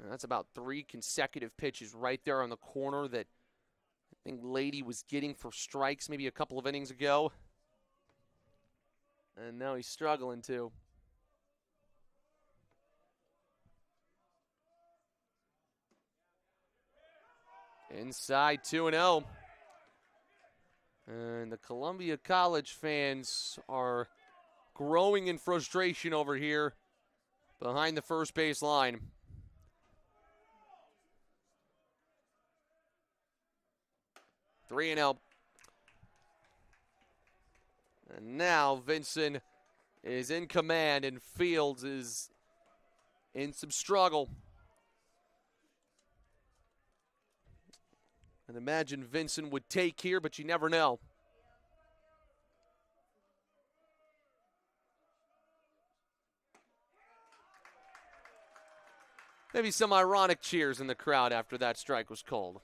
And that's about 3 consecutive pitches right there on the corner that I think Lady was getting for strikes maybe a couple of innings ago. And now he's struggling too. Inside 2-0. And the Columbia College fans are growing in frustration over here behind the first base line. Three and out. And now Vinson is in command and Fields is in some struggle. And imagine Vinson would take here, but you never know. Maybe some ironic cheers in the crowd after that strike was called.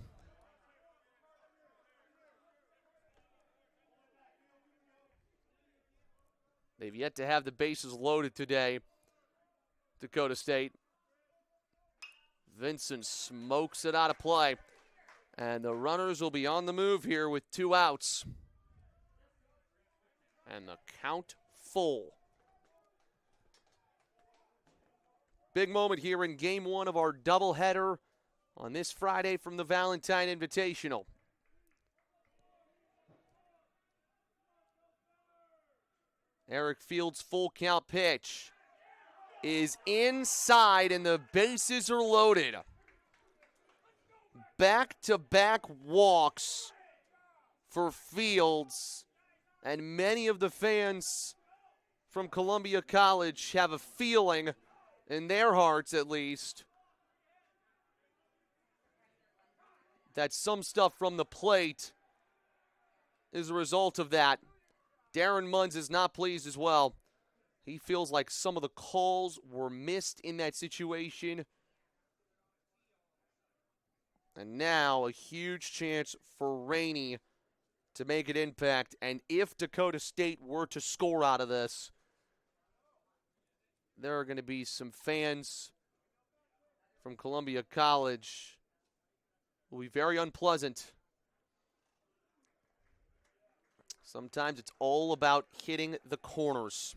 They've yet to have the bases loaded today, Dakota State. Vinson smokes it out of play. And the runners will be on the move here with 2 outs. And the count full. Big moment here in Game 1 of our doubleheader on this Friday from the Valentine Invitational. Eric Fields' full count pitch is inside and the bases are loaded. Back-to-back walks for Fields, and many of the fans from Columbia College have a feeling, in their hearts at least, that some stuff from the plate is a result of that. Darren Munns is not pleased as well. He feels like some of the calls were missed in that situation. And now a huge chance for Rainey to make an impact. And if Dakota State were to score out of this, there are going to be some fans from Columbia College who will be very unpleasant. Sometimes it's all about hitting the corners.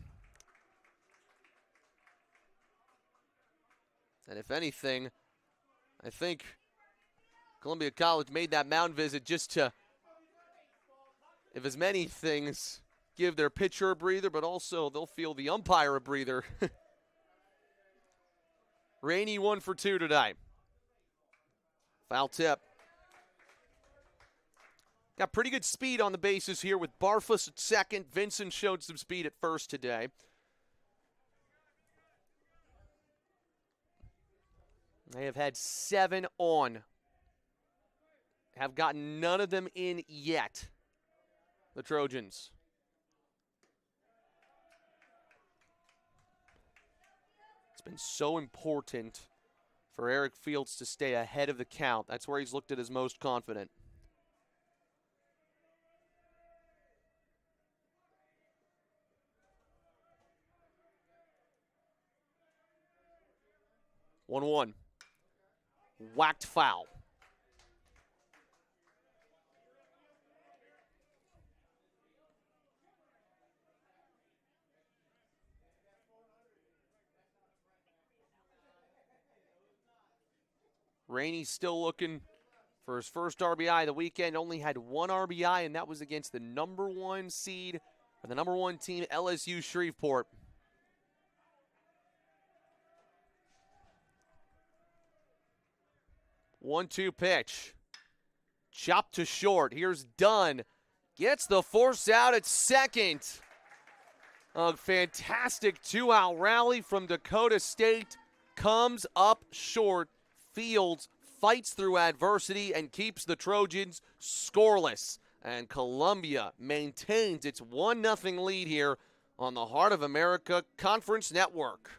And if anything, I think Columbia College made that mound visit just to, if as many things, give their pitcher a breather, but also they'll feel the umpire a breather. Rainey 1 for 2 tonight. Foul tip. Got pretty good speed on the bases here with Barfus at second. Vinson showed some speed at first today. They have had 7 on. Have gotten none of them in yet, the Trojans. been so important for Eric Fields to stay ahead of the count. That's where he's looked at his most confident. One. Whacked foul. Rainey's still looking for his first RBI of the weekend. Only had one RBI, and that was against the number 1 seed, or the number 1 team, LSU Shreveport. One-two pitch. Chopped to short. Here's Dunn. Gets the force out at second. A fantastic 2-out rally from Dakota State. Comes up short. Fields fights through adversity and keeps the Trojans scoreless. And Columbia maintains its 1-0 lead here on the Heart of America Conference Network.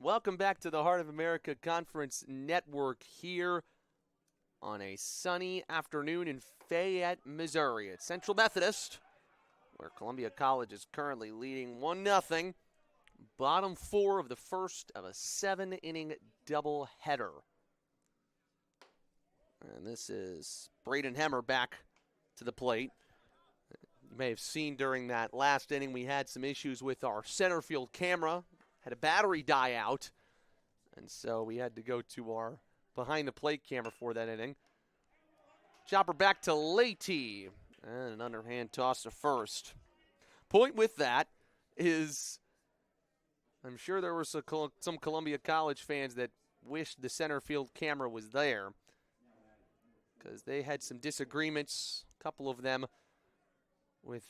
Welcome back to the Heart of America Conference Network here on a sunny afternoon in Fayette, Missouri at Central Methodist, where Columbia College is currently leading 1-0. Bottom 4 of the first of a 7-inning doubleheader. And this is Braden Hemmer back to the plate. You may have seen during that last inning we had some issues with our center field camera. Had a battery die out, and so we had to go to our behind-the-plate camera for that inning. Chopper back to Leite, and an underhand toss to first. Point with that is I'm sure there were some Columbia College fans that wished the center field camera was there because they had some disagreements, a couple of them, with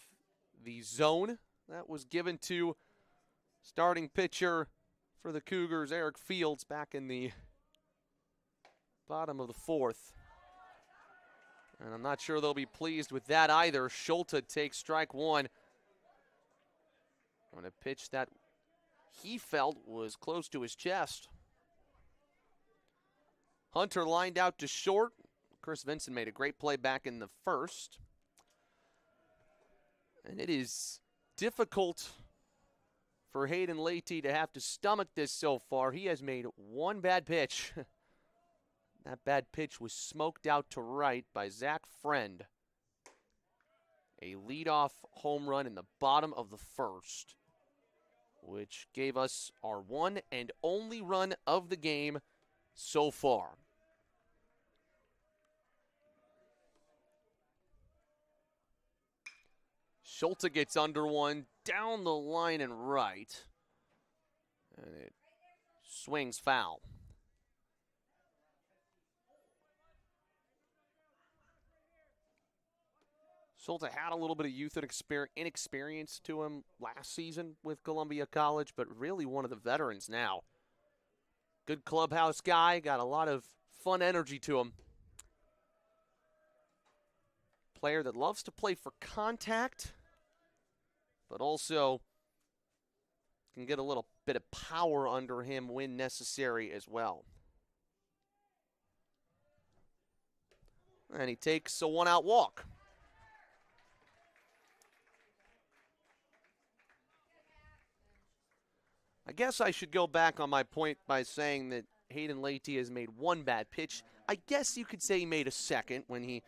the zone that was given to starting pitcher for the Cougars, Eric Fields, back in the bottom of the 4th. And I'm not sure they'll be pleased with that either. Schulte takes strike 1 on a pitch that he felt was close to his chest. Hunter lined out to short. Chris Vinson made a great play back in the 1st. And it is difficult for Hayden Leite to have to stomach this so far. He has made one bad pitch. That bad pitch was smoked out to right by Zach Friend. A leadoff home run in the bottom of the 1st, which gave us our one and only run of the game so far. Schulte gets under one, down the line and right. And it swings foul. Schulte had a little bit of youth and inexperience to him last season with Columbia College, but really one of the veterans now. Good clubhouse guy, got a lot of fun energy to him. Player that loves to play for contact, but also can get a little bit of power under him when necessary as well. And he takes a one-out walk. I guess I should go back on my point by saying that Hayden Leite has made one bad pitch. I guess you could say he made a second when he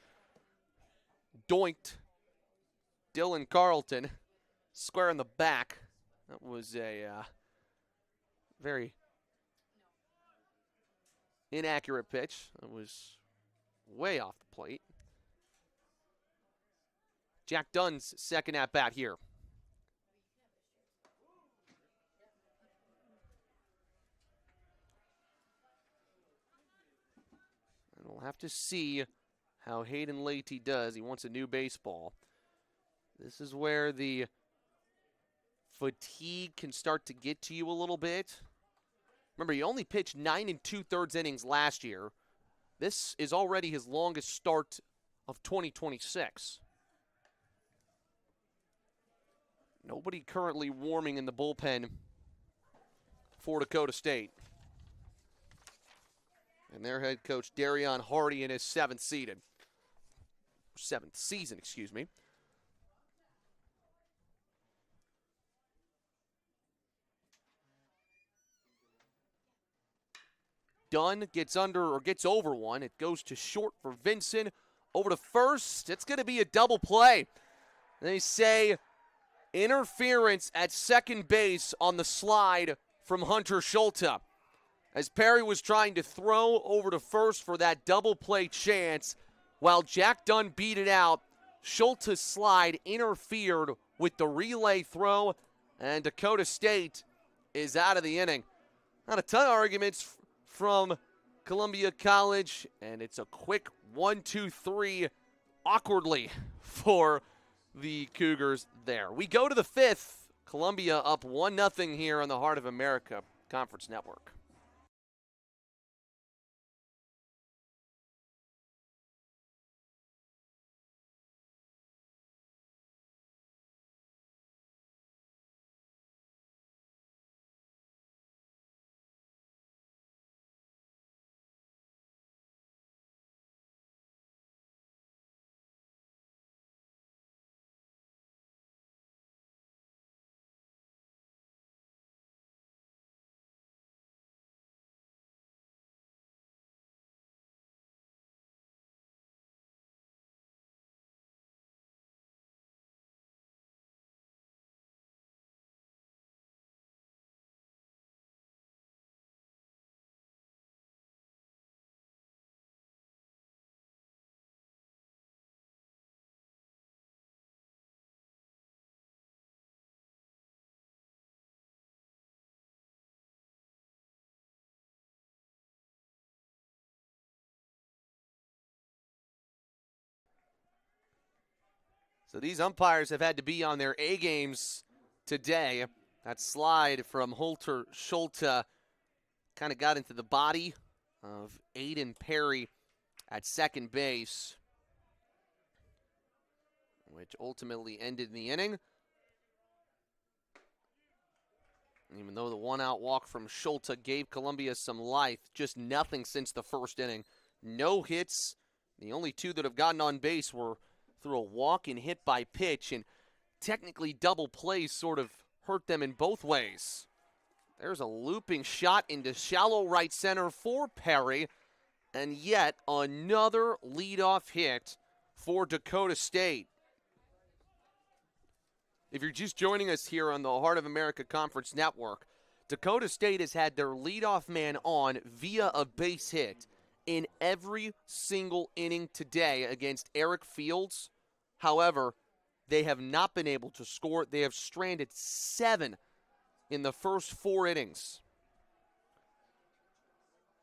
doinked Dylan Carlton square in the back. That was a very inaccurate pitch. It was way off the plate. Jack Dunn's second at bat here. And we'll have to see how Hayden Leite does. He wants a new baseball. This is where the fatigue can start to get to you a little bit. Remember, he only pitched 9 2/3 innings last year. This is already his longest start of 2026. Nobody currently warming in the bullpen for Dakota State. And their head coach, Darion Hardy, in his seventh season, excuse me. Dunn gets over one. It goes to short for Vinson. Over to first. It's going to be a double play. They say interference at second base on the slide from Hunter Schulte. As Perry was trying to throw over to first for that double play chance, while Jack Dunn beat it out, Schulte's slide interfered with the relay throw, and Dakota State is out of the inning. Not a ton of arguments from Columbia College, and it's a quick 1-2-3 awkwardly for the Cougars there. We go to the fifth. Columbia up 1-0 here on the Heart of America Conference Network. So these umpires have had to be on their A games today. That slide from Hunter Schulte kind of got into the body of Aiden Perry at second base, which ultimately ended the inning. Even though the one-out walk from Schulte gave Columbia some life, just nothing since the first inning. No hits. The only two that have gotten on base were through a walk and hit by pitch, and technically double plays sort of hurt them in both ways. There's a looping shot into shallow right center for Perry, and yet another leadoff hit for Dakota State. If you're just joining us here on the Heart of America Conference Network, Dakota State has had their leadoff man on via a base hit in every single inning today against Eric Fields. However, they have not been able to score. They have stranded 7 in the first 4 innings.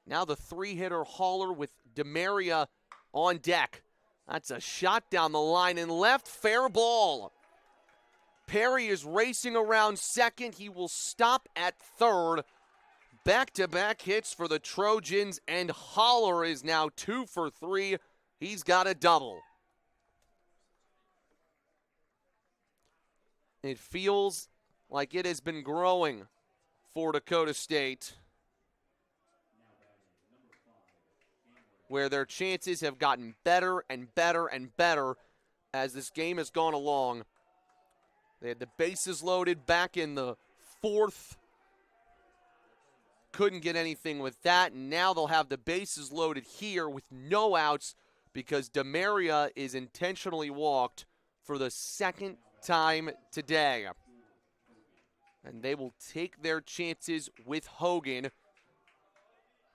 Now the 3-hitter hauler with DeMaria on deck. That's a shot down the line and left. Fair ball. Perry is racing around second. He will stop at third. back-to-back hits for the Trojans, and Holler is now 2 for 3. He's got a double. It feels like it has been growing for Dakota State, where their chances have gotten better and better and better as this game has gone along. They had the bases loaded back in the fourth. Couldn't get anything with that, and now they'll have the bases loaded here with no outs because DeMaria is intentionally walked for the second time today. And they will take their chances with Hogan,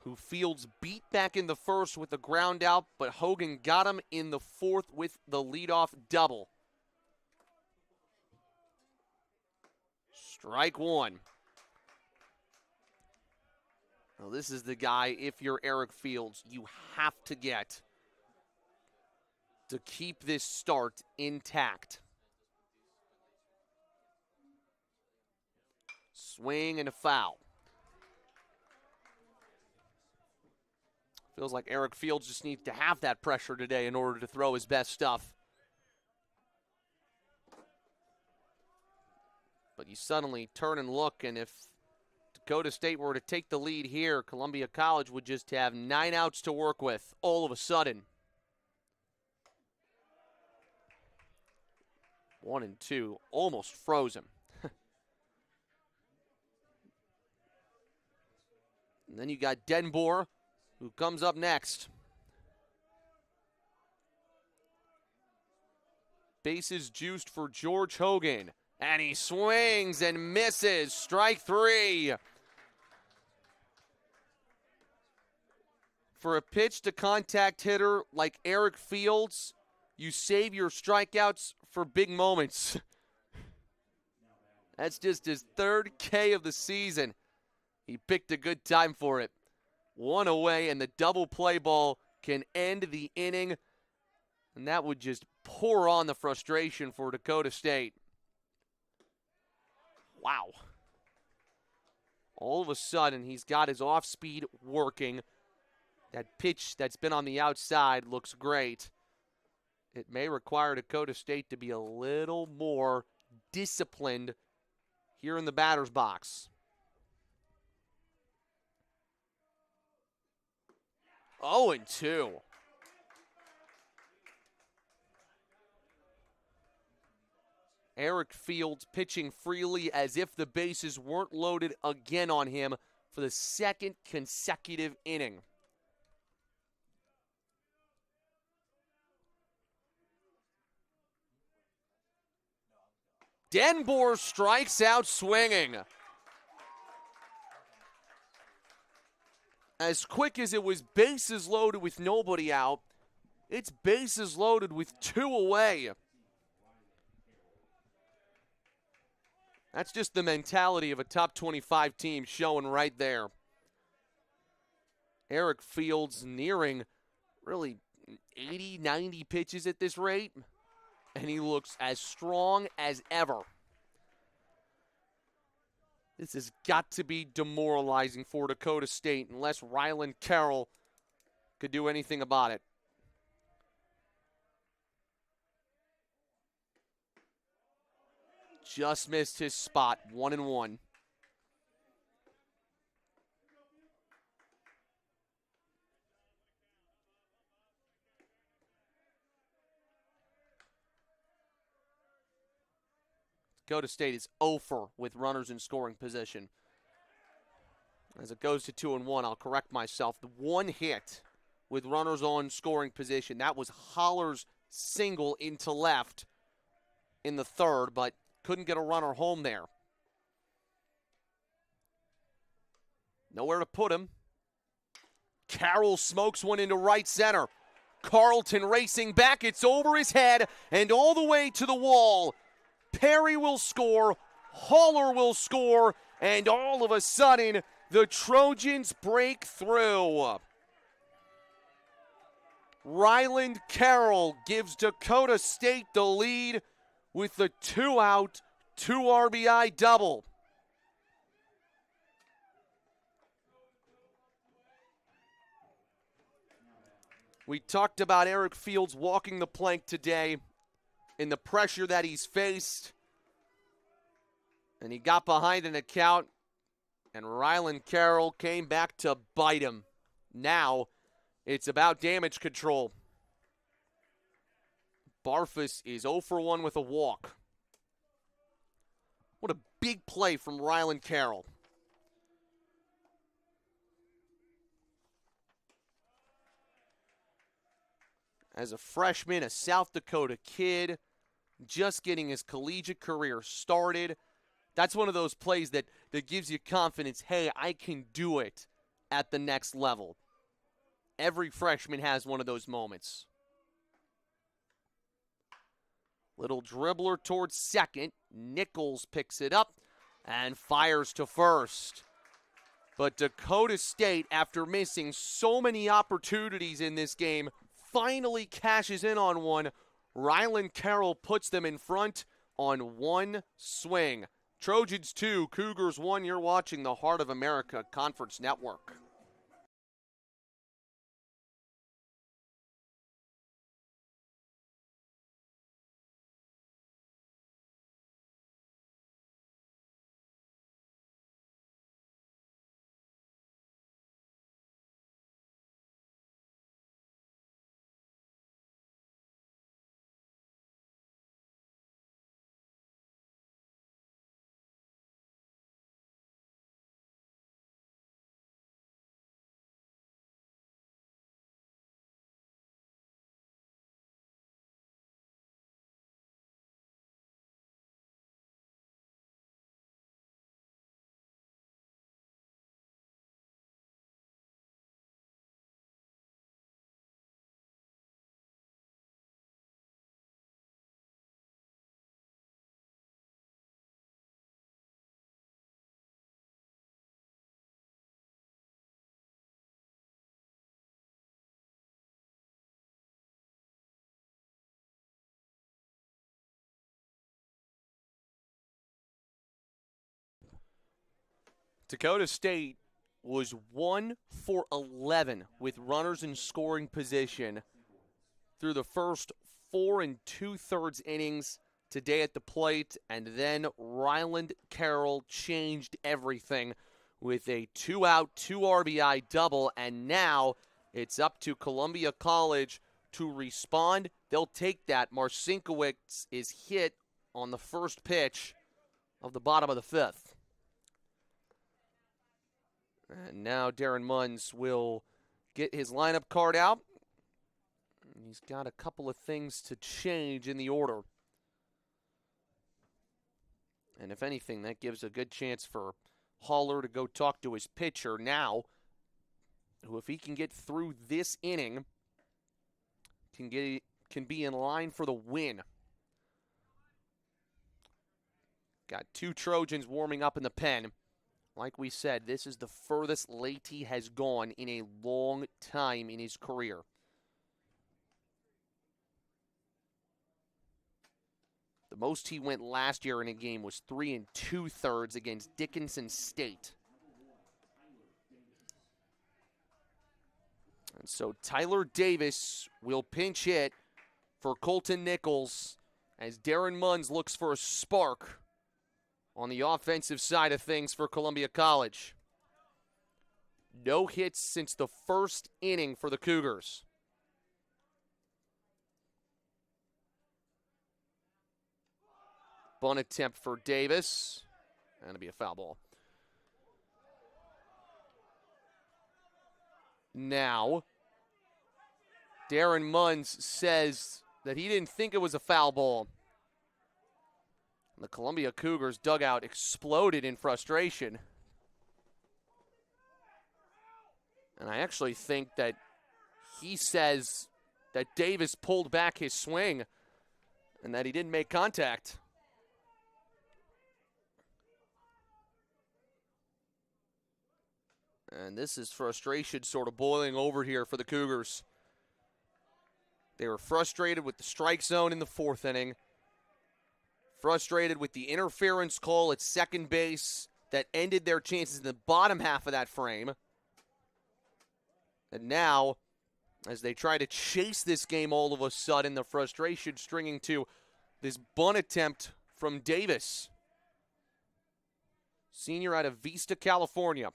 who fields beat back in the first with a ground out, but Hogan got him in the fourth with the leadoff double. Strike one. Now this is the guy, if you're Eric Fields, you have to get to keep this start intact. Swing and a foul. Feels like Eric Fields just needs to have that pressure today in order to throw his best stuff. But you suddenly turn and look, and if Dakota State were to take the lead here, Columbia College would just have 9 outs to work with all of a sudden. 1 and 2, almost frozen. And then you got Denbour, who comes up next. Bases juiced for George Hogan. And he swings and misses. Strike 3. For a pitch-to-contact hitter like Eric Fields, you save your strikeouts for big moments. That's just his 3rd K of the season. He picked a good time for it. 1 away, and the double play ball can end the inning. And that would just pour on the frustration for Dakota State. Wow. All of a sudden, he's got his off-speed working. That pitch that's been on the outside looks great. It may require Dakota State to be a little more disciplined here in the batter's box. 0-2. Eric Fields pitching freely as if the bases weren't loaded again on him for the 2nd consecutive inning. Denbour strikes out swinging. As quick as it was bases loaded with nobody out, it's bases loaded with 2 away. That's just the mentality of a top 25 team showing right there. Eric Fields nearing really 80, 90 pitches at this rate, and he looks as strong as ever. This has got to be demoralizing for Dakota State unless Ryland Carroll could do anything about it. Just missed his spot, 1-1. Dakota State is 0-for with runners in scoring position. As it goes to 2-1, I'll correct myself. The one hit with runners on scoring position, that was Holler's single into left in the 3rd, but couldn't get a runner home there. Nowhere to put him. Carroll smokes one into right center. Carlton racing back. It's over his head and all the way to the wall. Perry will score. Haller will score. And all of a sudden, the Trojans break through. Ryland Carroll gives Dakota State the lead with the 2-out, 2 RBI double. We talked about Eric Fields walking the plank today in the pressure that he's faced. And he got behind an account, and Rylan Carroll came back to bite him. Now it's about damage control. Barfus is 0 for 1 with a walk. What a big play from Rylan Carroll. As a freshman, a South Dakota kid, just getting his collegiate career started. That's one of those plays that gives you confidence, hey, I can do it at the next level. Every freshman has one of those moments. Little dribbler towards second. Nichols picks it up and fires to first. But Dakota State, after missing so many opportunities in this game, finally cashes in on one. Rylan Carroll puts them in front on one swing. Trojans 2, Cougars 1. You're watching the Heart of America Conference Network. Dakota State was 1 for 11 with runners in scoring position through the first 4 2/3 innings today at the plate, and then Ryland Carroll changed everything with a 2-out, 2 RBI double, and now it's up to Columbia College to respond. They'll take that. Marcinkiewicz is hit on the first pitch of the bottom of the 5th. And now Darren Munns will get his lineup card out. He's got a couple of things to change in the order. And if anything, that gives a good chance for Haller to go talk to his pitcher now, who, if he can get through this inning, can be in line for the win. Got 2 Trojans warming up in the pen. Like we said, this is the furthest Leite has gone in a long time in his career. The most he went last year in a game was 3 2/3 against Dickinson State. And so Tyler Davis will pinch hit for Colton Nichols as Darren Munns looks for a spark on the offensive side of things for Columbia College. No hits since the first inning for the Cougars. Bunt attempt for Davis. That'll be a foul ball. Now, Darren Munns says that he didn't think it was a foul ball. The Columbia Cougars dugout exploded in frustration. And I actually think that he says that Davis pulled back his swing and that he didn't make contact. And this is frustration sort of boiling over here for the Cougars. They were frustrated with the strike zone in the 4th inning. Frustrated with the interference call at second base that ended their chances in the bottom half of that frame. And now as they try to chase this game all of a sudden. The frustration stringing to this bunt attempt from Davis, senior out of Vista, California.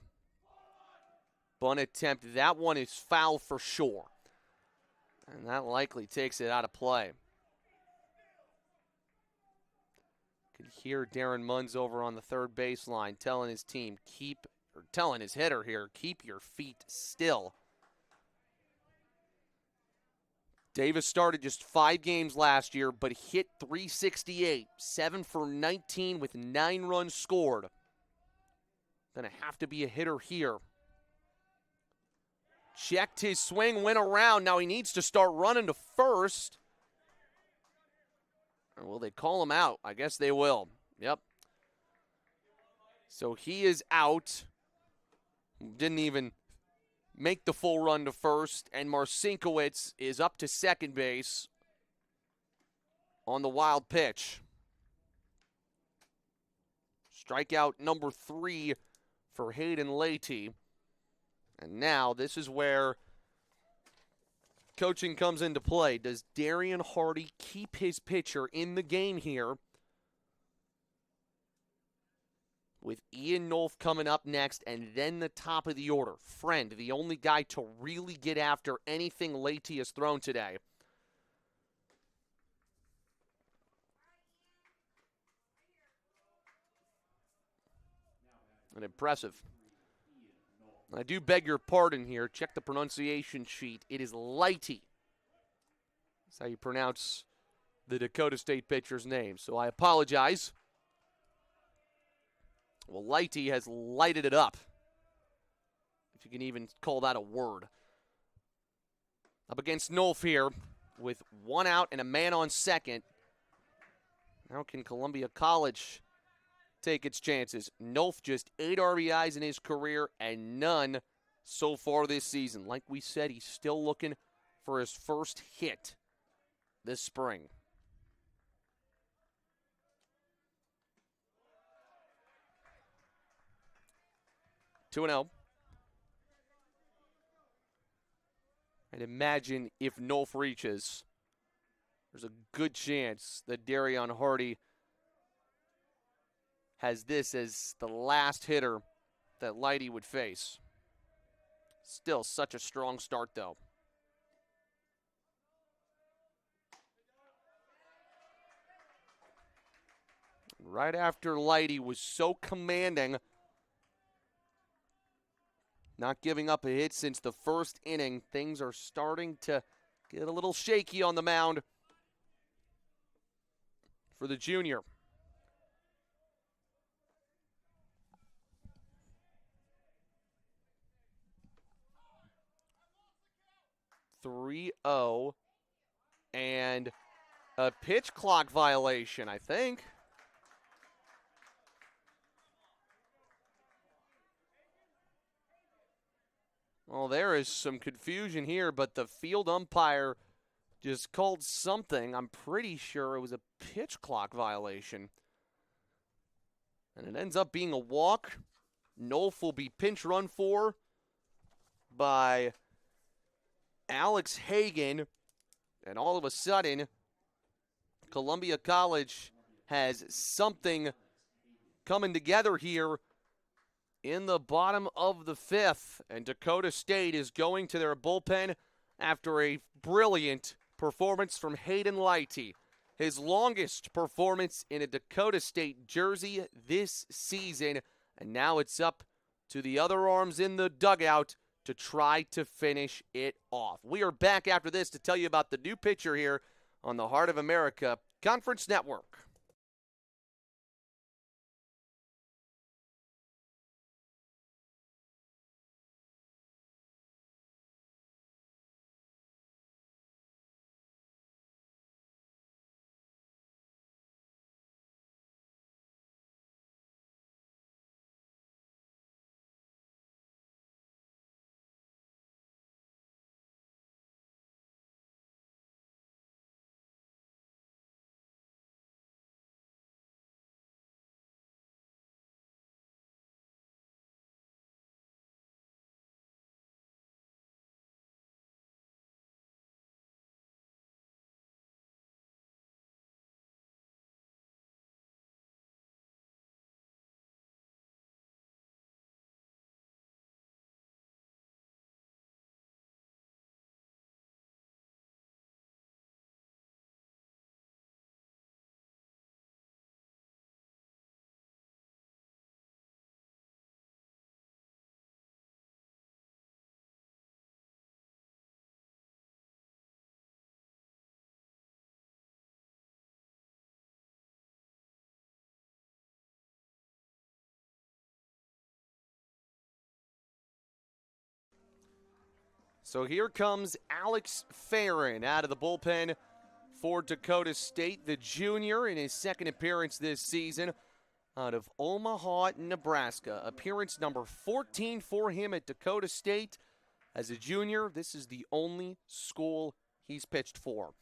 Bunt attempt, that one is foul for sure. And that likely takes it out of play. Could hear Darren Munns over on the third baseline telling his team, telling his hitter here, keep your feet still. Davis started just 5 games last year, but hit .368, 7 for 19 with 9 runs scored. Gonna have to be a hitter here. Checked his swing, went around. Now he needs to start running to first. Or will they call him out? I guess they will. Yep. So he is out. Didn't even make the full run to first. And Marcinkiewicz is up to second base on the wild pitch. Strikeout number 3 for Hayden Leite. And now this is where coaching comes into play. Does Darian Hardy keep his pitcher in the game here? With Ian Nolf coming up next, and then the top of the order. Friend, the only guy to really get after anything Leite has thrown today. And impressive. I do beg your pardon here. Check the pronunciation sheet. It is Leite. That's how you pronounce the Dakota State pitcher's name. So I apologize. Well, Leite has lighted it up, if you can even call that a word. Up against Nolf here with 1 out and a man on second. Now can Columbia College take its chances? Nolf just 8 RBIs in his career and none so far this season. Like we said, he's still looking for his first hit this spring. 2-0. And imagine if Nolf reaches, there's a good chance that Darian Hardy has this as the last hitter that Leite would face. Still such a strong start, though. Right after Leite was so commanding, not giving up a hit since the first inning, things are starting to get a little shaky on the mound for the junior. (3-0) and a pitch clock violation, I think. Well, there is some confusion here, but the field umpire just called something. I'm pretty sure it was a pitch clock violation. And it ends up being a walk. Nolf will be pinch run for by Alex Hagan. And all of a sudden, Columbia College has something coming together here in the bottom of the 5th, and Dakota State is going to their bullpen after a brilliant performance from Hayden Leite. His longest performance in a Dakota State jersey this season, and now it's up to the other arms in the dugout to try to finish it off. We are back after this to tell you about the new pitcher here on the Heart of America Conference Network. So here comes Alex Farron out of the bullpen for Dakota State, the junior in his second appearance this season out of Omaha, Nebraska. Appearance number 14 for him at Dakota State. As a junior, this is the only school he's pitched for.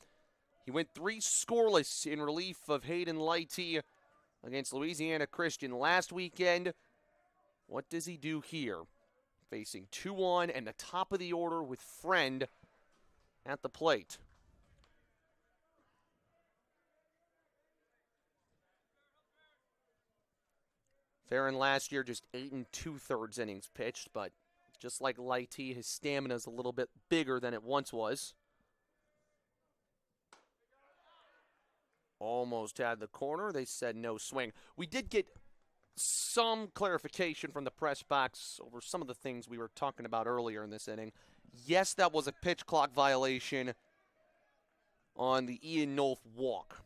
He went 3 scoreless in relief of Hayden Lighty against Louisiana Christian last weekend. What does he do here? Facing 2-1 and the top of the order with Friend at the plate. Farron last year just 8 2/3 innings pitched, but just like Lighty, his stamina is a little bit bigger than it once was. Almost had the corner. They said no swing. We did get some clarification from the press box over some of the things we were talking about earlier in this inning. Yes, that was a pitch clock violation on the Ian Nolf walk.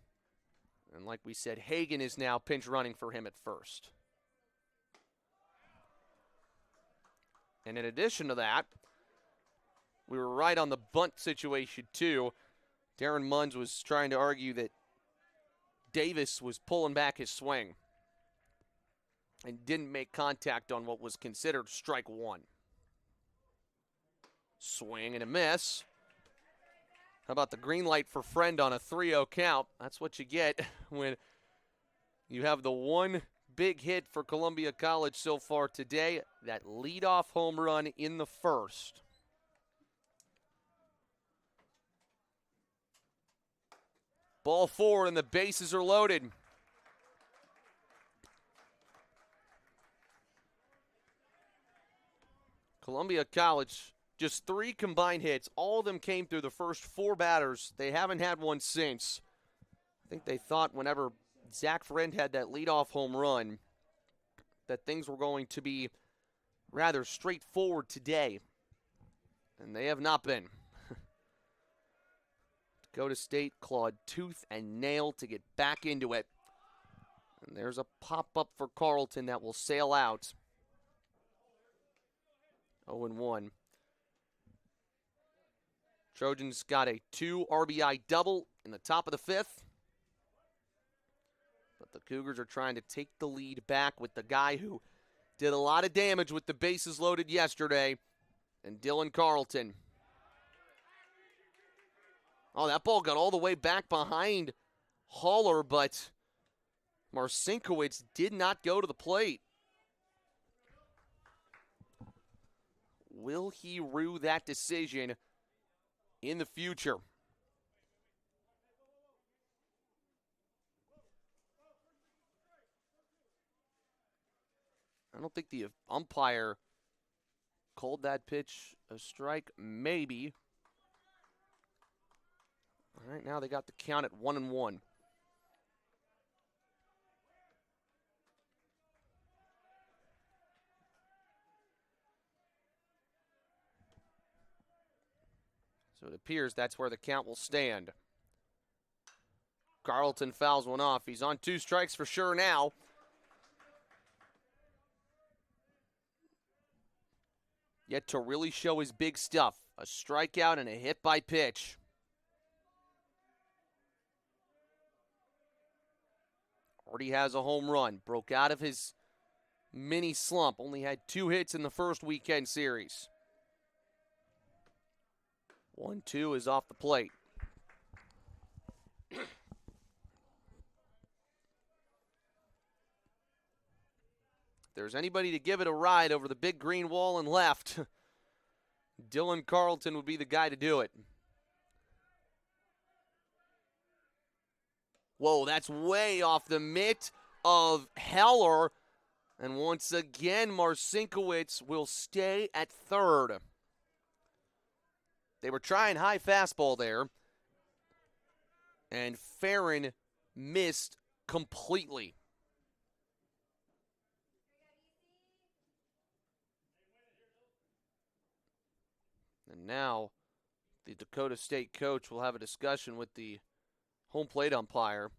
And like we said, Hagan is now pinch running for him at first. And in addition to that, we were right on the bunt situation too. Darren Munns was trying to argue that Davis was pulling back his swing and didn't make contact on what was considered strike 1. Swing and a miss. How about the green light for Friend on a 3-0 count? That's what you get when you have the one big hit for Columbia College so far today, that leadoff home run in the first. Ball forward and the bases are loaded. Columbia College, just 3 combined hits. All of them came through the first 4 batters. They haven't had one since. I think they thought whenever Zach Friend had that leadoff home run that things were going to be rather straightforward today. And they have not been. Dakota State clawed tooth and nail to get back into it. And there's a pop-up for Carleton that will sail out. 0-1. Trojans got a 2 RBI double in the top of the 5th. But the Cougars are trying to take the lead back with the guy who did a lot of damage with the bases loaded yesterday, and Dylan Carleton. Oh, that ball got all the way back behind Haller, but Marcinkiewicz did not go to the plate. Will he rue that decision in the future? I don't think the umpire called that pitch a strike. Maybe. All right, now they got the count at 1-1. So it appears that's where the count will stand. Carleton fouls one off. He's on 2 strikes for sure now. Yet to really show his big stuff. A strikeout and a hit by pitch. Already has a home run. Broke out of his mini slump. Only had 2 hits in the first weekend series. 1-2 is off the plate. If there's anybody to give it a ride over the big green wall and left, Dylan Carleton would be the guy to do it. Whoa, that's way off the mitt of Heller. And once again, Marcinkiewicz will stay at third. They were trying high fastball there. And Farron missed completely. And now the Dakota State coach will have a discussion with the home plate umpire.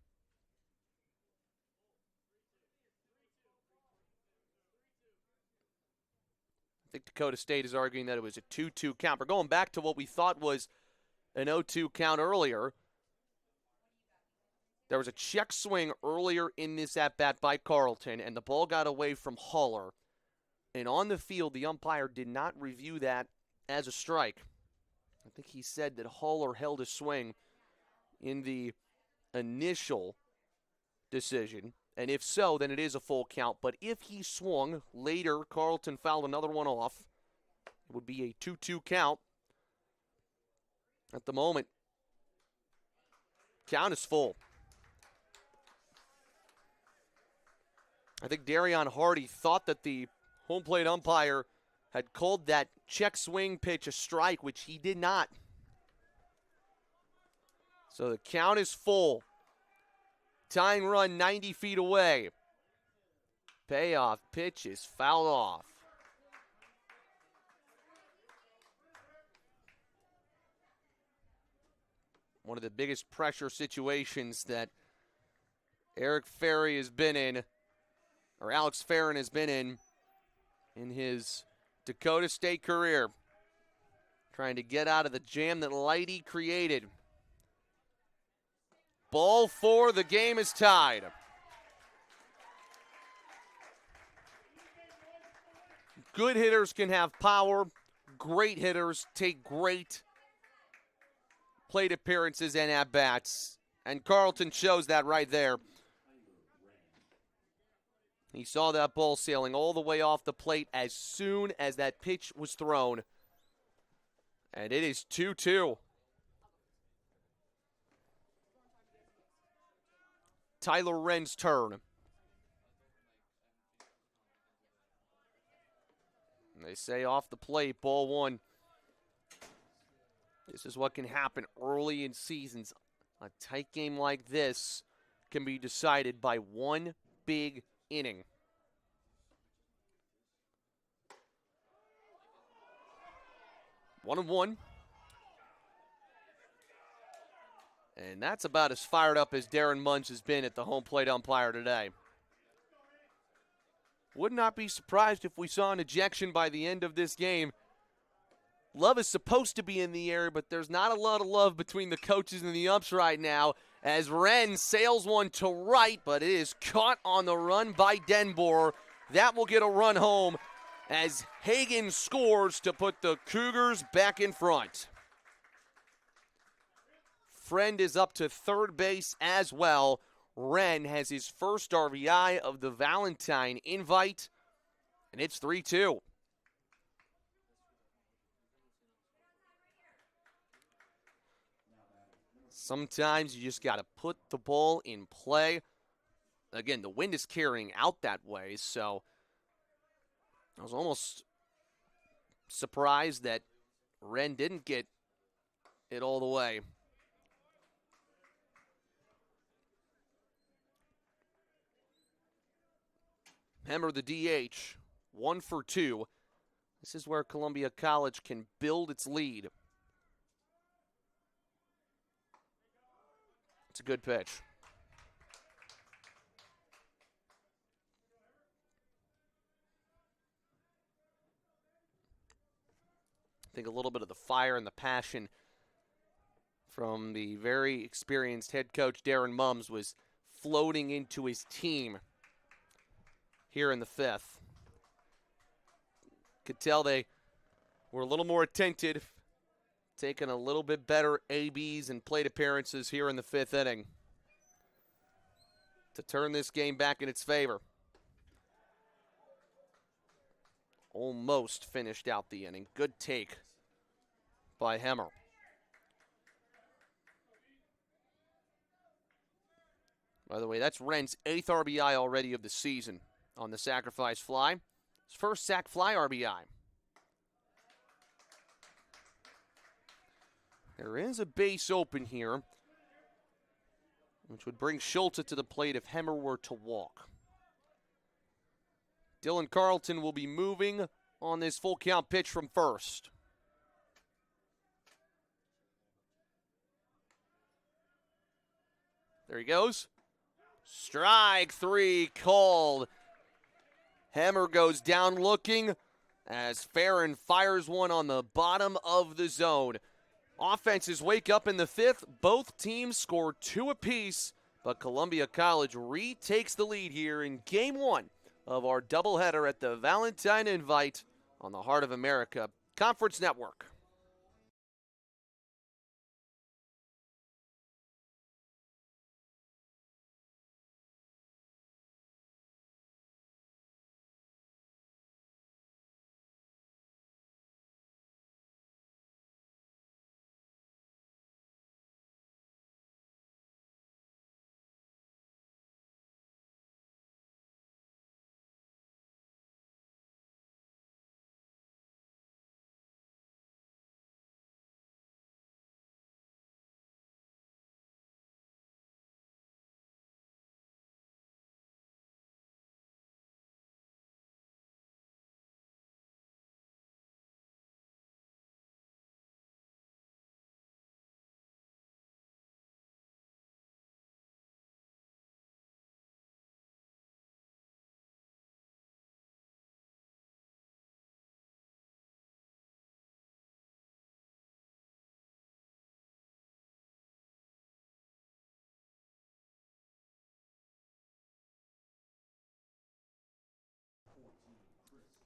think Dakota State is arguing that it was a 2-2 count. We're going back to what we thought was an 0-2 count earlier. There was a check swing earlier in this at-bat by Carleton, and the ball got away from Haller. And on the field, the umpire did not review that as a strike. I think he said that Haller held a swing in the initial decision. And if so, then it is a full count. But if he swung later, Carleton fouled another one off. It would be a 2-2 count. At the moment, count is full. I think Darion Hardy thought that the home plate umpire had called that check swing pitch a strike, which he did not. So the count is full. Tying run 90 feet away. Payoff pitch is fouled off. One of the biggest pressure situations that Eric Ferry has been in, or Alex Farron has been in his Dakota State career. Trying to get out of the jam that Lighty created. Ball 4, the game is tied. Good hitters can have power. Great hitters take great plate appearances and at-bats. And Carleton shows that right there. He saw that ball sailing all the way off the plate as soon as that pitch was thrown. And it is 2-2. Tyler Wren's turn. They say off the plate, ball 1. This is what can happen early in seasons. A tight game like this can be decided by one big inning. One and one. And that's about as fired up as Darren Munch has been at the home plate umpire today. Would not be surprised if we saw an ejection by the end of this game. Love is supposed to be in the air, but there's not a lot of love between the coaches and the umps right now as Wren sails one to right, but it is caught on the run by Denboer. That will get a run home as Hagan scores to put the Cougars back in front. Friend is up to third base as well. Wren has his first RBI of the Valentine invite, and it's 3-2. Sometimes you just got to put the ball in play. Again, the wind is carrying out that way, so I was almost surprised that Wren didn't get it all the way. Hemmer, the DH, 1 for 2. This is where Columbia College can build its lead. It's a good pitch. I think a little bit of the fire and the passion from the very experienced head coach Darren Mums was floating into his team here in the 5th. Could tell they were a little more attentive, taking a little bit better ABs and plate appearances here in the 5th inning to turn this game back in its favor. Almost finished out the inning. Good take by Hemmer. By the way, that's Wren's 8th RBI already of the season on the sacrifice fly. His first sac fly RBI. There is a base open here, which would bring Schulte to the plate if Hemmer were to walk. Dylan Carleton will be moving on this full count pitch from first. There he goes. Strike 3 called. Hemmer goes down looking. as Farron fires one on the bottom of the zone. Offenses wake up in the fifth. Both teams score 2 apiece, but Columbia College retakes the lead here in Game 1 of our doubleheader at the Valentine Invite on the Heart of America Conference Network.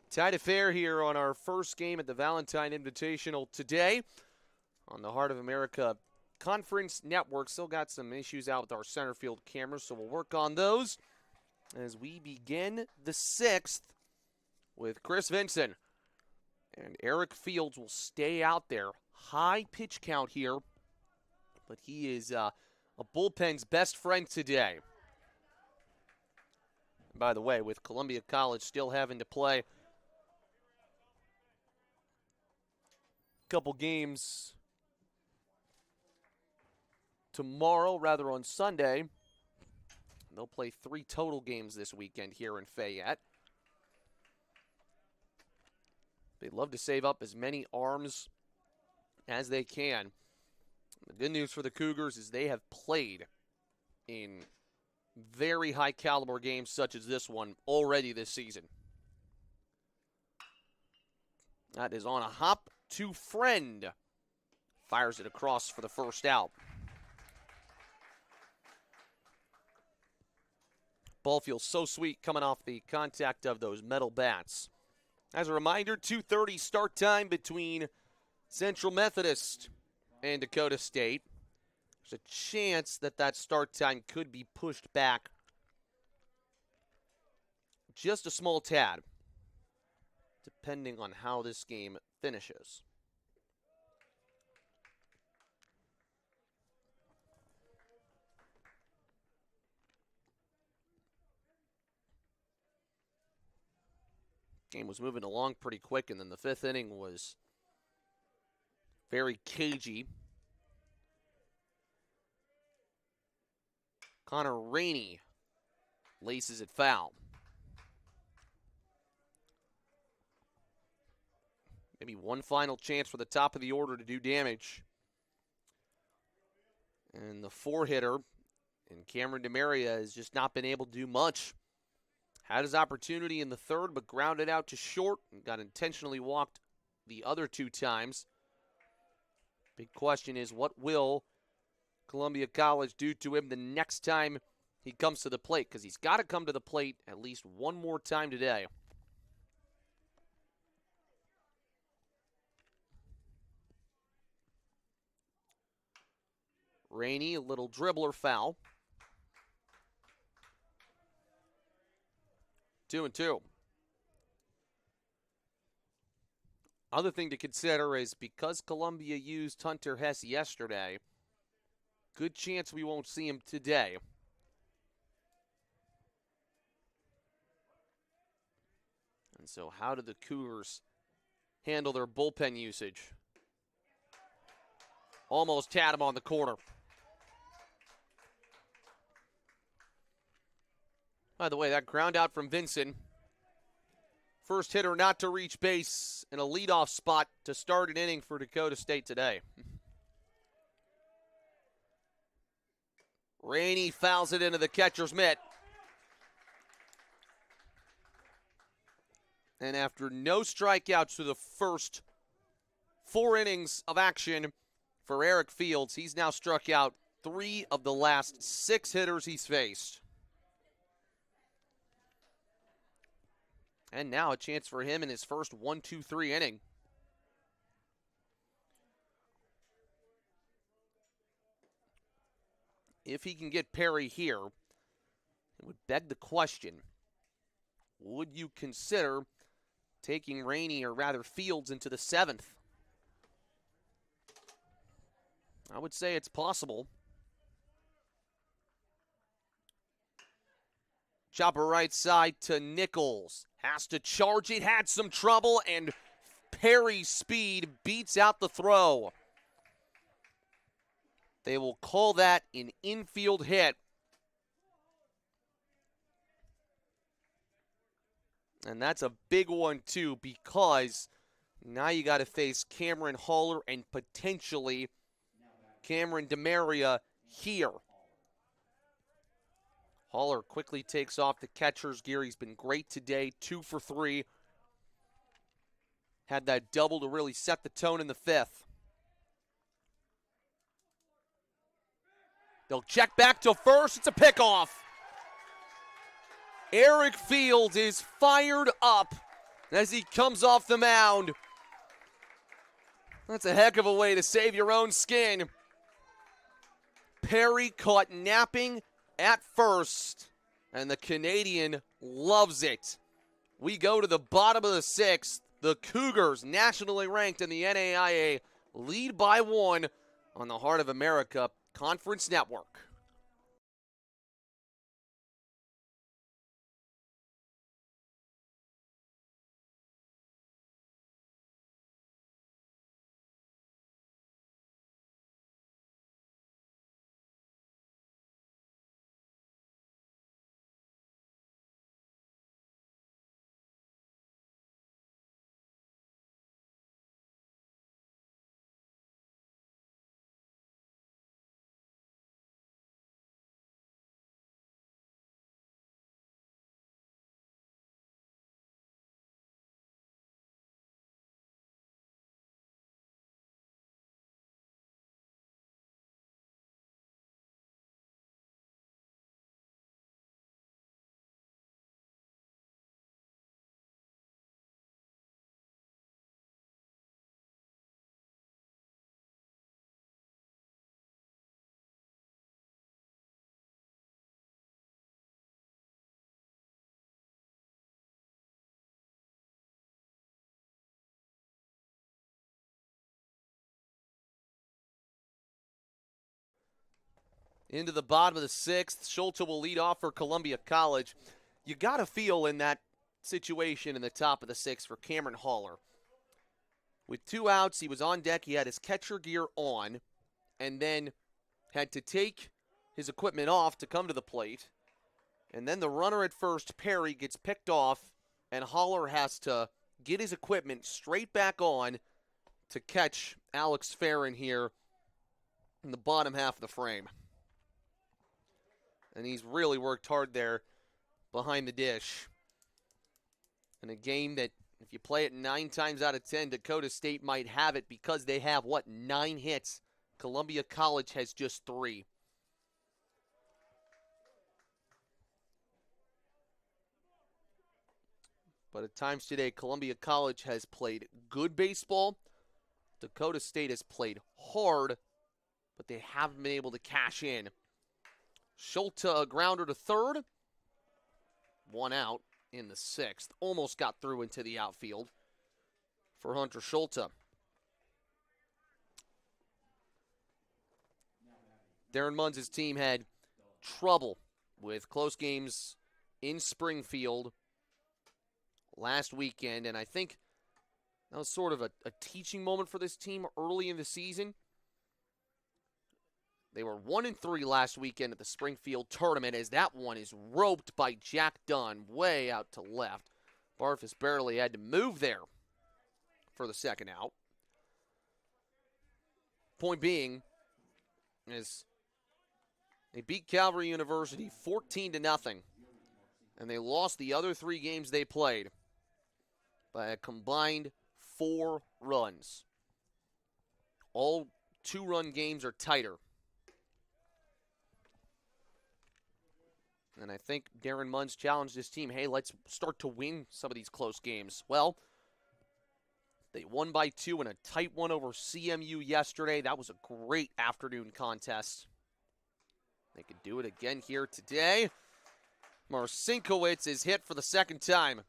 Tied affair here on our first game at the Valentine Invitational today on the Heart of America Conference Network. Still got some issues out with our center field cameras, so we'll work on those as we begin the sixth with Chris Vinson. And Eric Fields will stay out there. High pitch count here, but he is a bullpen's best friend today. And by the way, with Columbia College still having to play couple games tomorrow, rather on Sunday. They'll play 3 total games this weekend here in Fayette. They'd love to save up as many arms as they can. The good news for the Cougars is they have played in very high caliber games such as this one already this season. That is on a hop to Friend. Fires it across for the first out. Ball feels so sweet coming off the contact of those metal bats. As a reminder, 2:30 start time between Central Methodist and Dakota State. There's a chance that that start time could be pushed back just a small tad, depending on how this game finishes. Game was moving along pretty quick, and then the 5th inning was very cagey. Connor Rainey laces it foul. Maybe one final chance for the top of the order to do damage. And the 4-hitter and Cameron DeMaria has just not been able to do much. Had his opportunity in the 3rd, but grounded out to short and got intentionally walked the other 2 times. Big question is, what will Columbia College do to him the next time he comes to the plate? Because he's got to come to the plate at least one more time today. Rainey, a little dribbler foul. 2-2. Other thing to consider is because Columbia used Hunter Hess yesterday, good chance we won't see him today. And so how do the Cougars handle their bullpen usage? Almost had him on the corner. By the way, that ground out from Vincent. First hitter not to reach base in a leadoff spot to start an inning for Dakota State today. Rainey fouls it into the catcher's mitt. And after no strikeouts through the first 4 innings of action for Eric Fields, he's now struck out 3 of the last 6 hitters he's faced. And now a chance for him in his first 1-2-3 inning. If he can get Perry here, it would beg the question, would you consider taking Rainey, or rather Fields, into the 7th? I would say it's possible. Chopper right side to Nichols. Has to charge it, had some trouble, and Perry's speed beats out the throw. They will call that an infield hit. And that's a big one, too, because now you got to face Cameron Haller and potentially Cameron DeMaria here. Haller quickly takes off the catcher's gear. He's been great today, 2 for 3. Had that double to really set the tone in the 5th. They'll check back to first. It's a pickoff. Eric Fields is fired up as he comes off the mound. That's a heck of a way to save your own skin. Perry caught napping at first, and the Canadian loves it. We go to the bottom of the 6th. The Cougars, nationally ranked in the NAIA, lead by 1 on the Heart of America Conference Network. Into the bottom of the 6th, Schulte will lead off for Columbia College. You got to feel in that situation in the top of the 6th for Cameron Haller. With 2 outs, he was on deck. He had his catcher gear on and then had to take his equipment off to come to the plate. And then the runner at first, Perry, gets picked off, and Haller has to get his equipment straight back on to catch Alex Farron here in the bottom half of the frame. And he's really worked hard there behind the dish. In a game that, if you play it 9 times out of 10, Dakota State might have it because they have, 9 hits. Columbia College has just 3. But at times today, Columbia College has played good baseball. Dakota State has played hard, but they haven't been able to cash in. Schulte, a grounder to third. 1 out in the 6th. Almost got through into the outfield for Hunter Schulte. Darren Munns' team had trouble with close games in Springfield last weekend, and I think that was sort of a teaching moment for this team early in the season. They were 1-3 last weekend at the Springfield tournament, as that one is roped by Jack Dunn way out to left. Barfus barely had to move there for the second out. Point being is they beat Calvary University 14-0, and they lost the other 3 games they played. by a combined 4 runs. All 2-run games are tighter. And I think Darren Munn's challenged his team, hey, let's start to win some of these close games. Well, they won by 2 in a tight one over CMU yesterday. That was a great afternoon contest. They could do it again here today. Marcinkowicz is hit for the second time.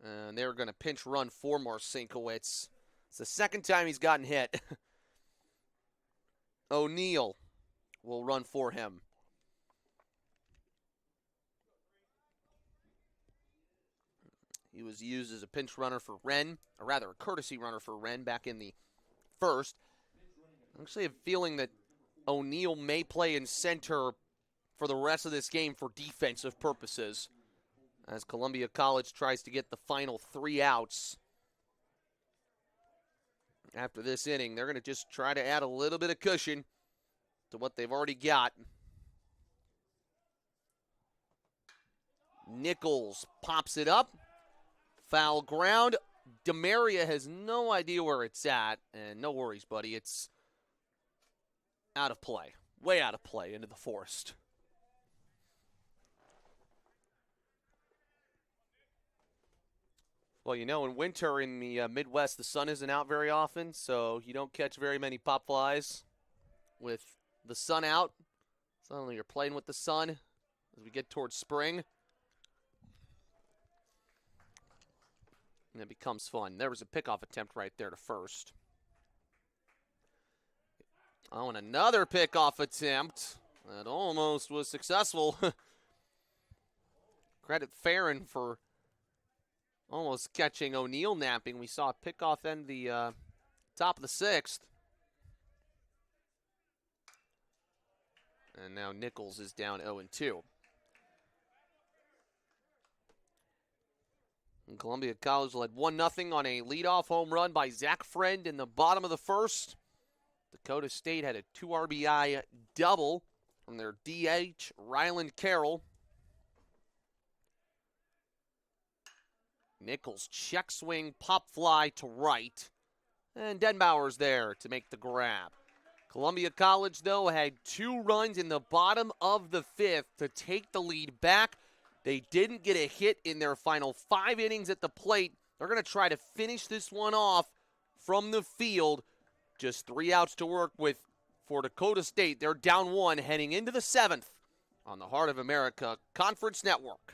And they're going to pinch run for Marcinkowicz. It's the second time he's gotten hit. O'Neal will run for him. He was used as a pinch runner for Wren, or rather a courtesy runner for Wren back in the first. I actually have a feeling that O'Neal may play in center for the rest of this game for defensive purposes, as Columbia College tries to get the final 3 outs. After this inning, they're going to just try to add a little bit of cushion to what they've already got. Nichols pops it up. Foul ground. DeMaria has no idea where it's at, and no worries, buddy. It's out of play. Way out of play into the forest. Well, you know, in winter in the Midwest, the sun isn't out very often, so you don't catch very many pop flies with the sun out. Suddenly you're playing with the sun as we get towards spring. And it becomes fun. There was a pickoff attempt right there to first. Oh, and another pickoff attempt. That almost was successful. Credit Farron for almost catching O'Neal napping. We saw a pickoff end the top of the 6th. And now Nichols is down 0-2. And Columbia College led 1-0 on a leadoff home run by Zach Friend in the bottom of the first. Dakota State had a 2 RBI double from their DH, Ryland Carroll. Nichols check swing, pop fly to right. And Denbauer's there to make the grab. Columbia College, though, had 2 runs in the bottom of the 5th to take the lead back. They didn't get a hit in their final 5 innings at the plate. They're going to try to finish this one off from the field. Just 3 outs to work with for Dakota State. They're down 1 heading into the 7th on the Heart of America Conference Network.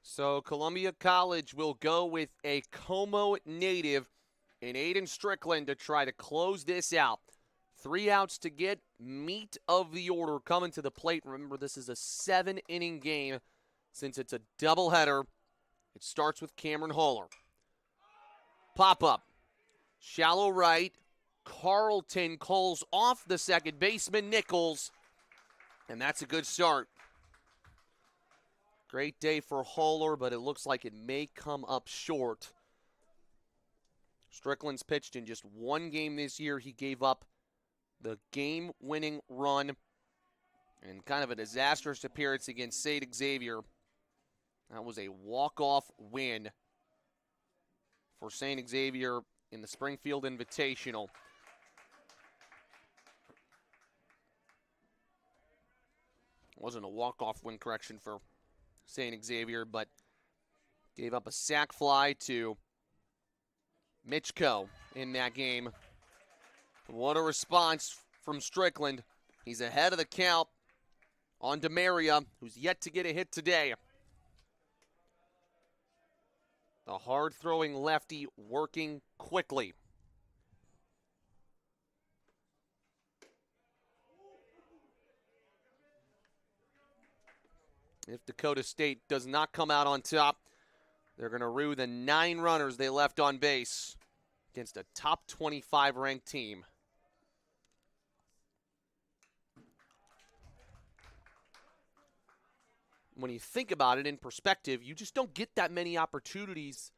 So Columbia College will go with a Como native and Aiden Strickland to try to close this out. 3 outs to get, meat of the order coming to the plate. Remember, this is a 7-inning game since it's a doubleheader. It starts with Cameron Haller. Pop-up. Shallow right. Carlton calls off the second baseman, Nichols. And that's a good start. Great day for Haller, but it looks like it may come up short. Strickland's pitched in just 1 game this year. He gave up the game-winning run and kind of a disastrous appearance against St. Xavier. That was a walk-off win for St. Xavier in the Springfield Invitational. It wasn't a walk-off win, correction, for St. Xavier, but gave up a sac fly to Mitchko in that game. What a response from Strickland. He's ahead of the count on DeMaria, who's yet to get a hit today. The hard-throwing lefty working quickly. If Dakota State does not come out on top, they're going to rue the 9 runners they left on base against a top 25 ranked team. When you think about it in perspective, you just don't get that many opportunities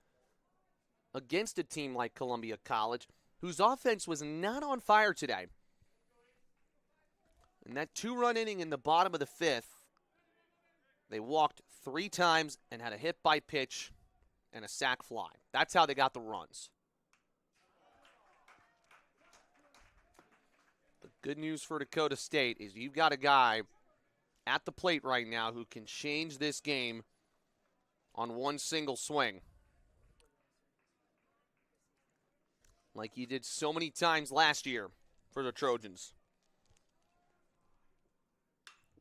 against a team like Columbia College, whose offense was not on fire today. In that 2-run inning in the bottom of the 5th, they walked 3 times and had a hit by pitch and a sac fly. That's how they got the runs. The good news for Dakota State is you've got a guy at the plate right now who can change this game on one single swing. Like he did so many times last year for the Trojans.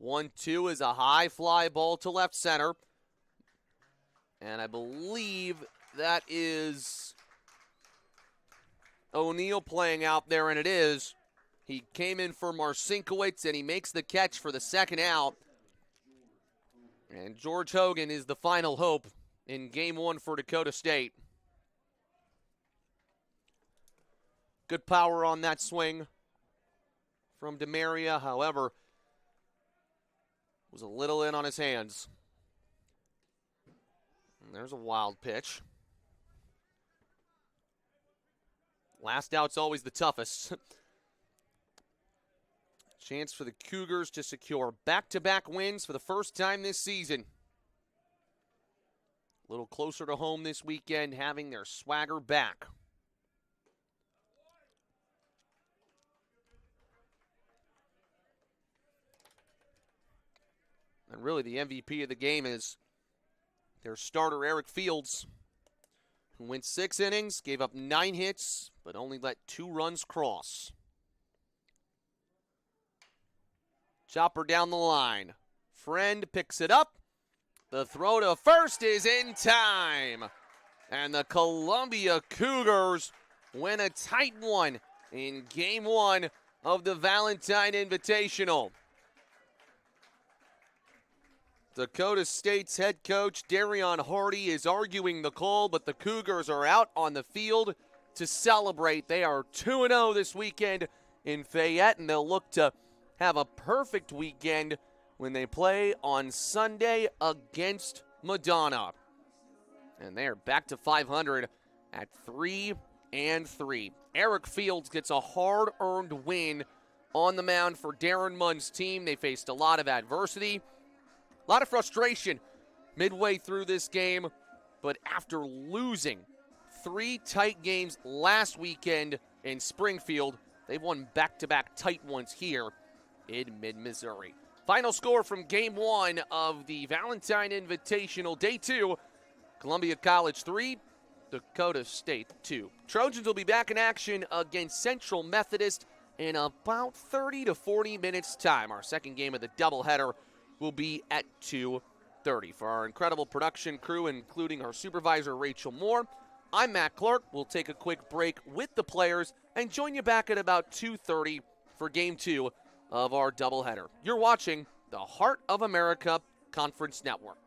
1-2 is a high fly ball to left center. And I believe that is O'Neal playing out there, and it is. He came in for Marcinkowicz, and he makes the catch for the second out. And George Hogan is the final hope in Game 1 for Dakota State. Good power on that swing from DeMaria. However, was a little in on his hands. And there's a wild pitch. Last out's always the toughest. Chance for the Cougars to secure back-to-back wins for the first time this season. A little closer to home this weekend, having their swagger back. And really the MVP of the game is their starter, Eric Fields, who went 6 innings, gave up 9 hits, but only let 2 runs cross. Chopper down the line. Friend picks it up. The throw to first is in time. And the Columbia Cougars win a tight one in Game 1 of the Valentine Invitational. Dakota State's head coach, Darion Hardy, is arguing the call, but the Cougars are out on the field to celebrate. They are 2-0 this weekend in Fayette, and they'll look to have a perfect weekend when they play on Sunday against Madonna. And they're back to 500 at 3-3. Eric Fields gets a hard-earned win on the mound for Darren Munn's team. They faced a lot of adversity, a lot of frustration midway through this game, but after losing 3 tight games last weekend in Springfield, they've won back-to-back tight ones here in mid-Missouri. Final score from Game 1 of the Valentine Invitational, Day 2, Columbia College 3, Dakota State 2. Trojans will be back in action against Central Methodist in about 30 to 40 minutes' time. Our second game of the doubleheader will be at 2:30. For our incredible production crew, including our supervisor, Rachel Moore, I'm Matt Clark. We'll take a quick break with the players and join you back at about 2:30 for Game 2 of our doubleheader. You're watching the Heart of America Conference Network.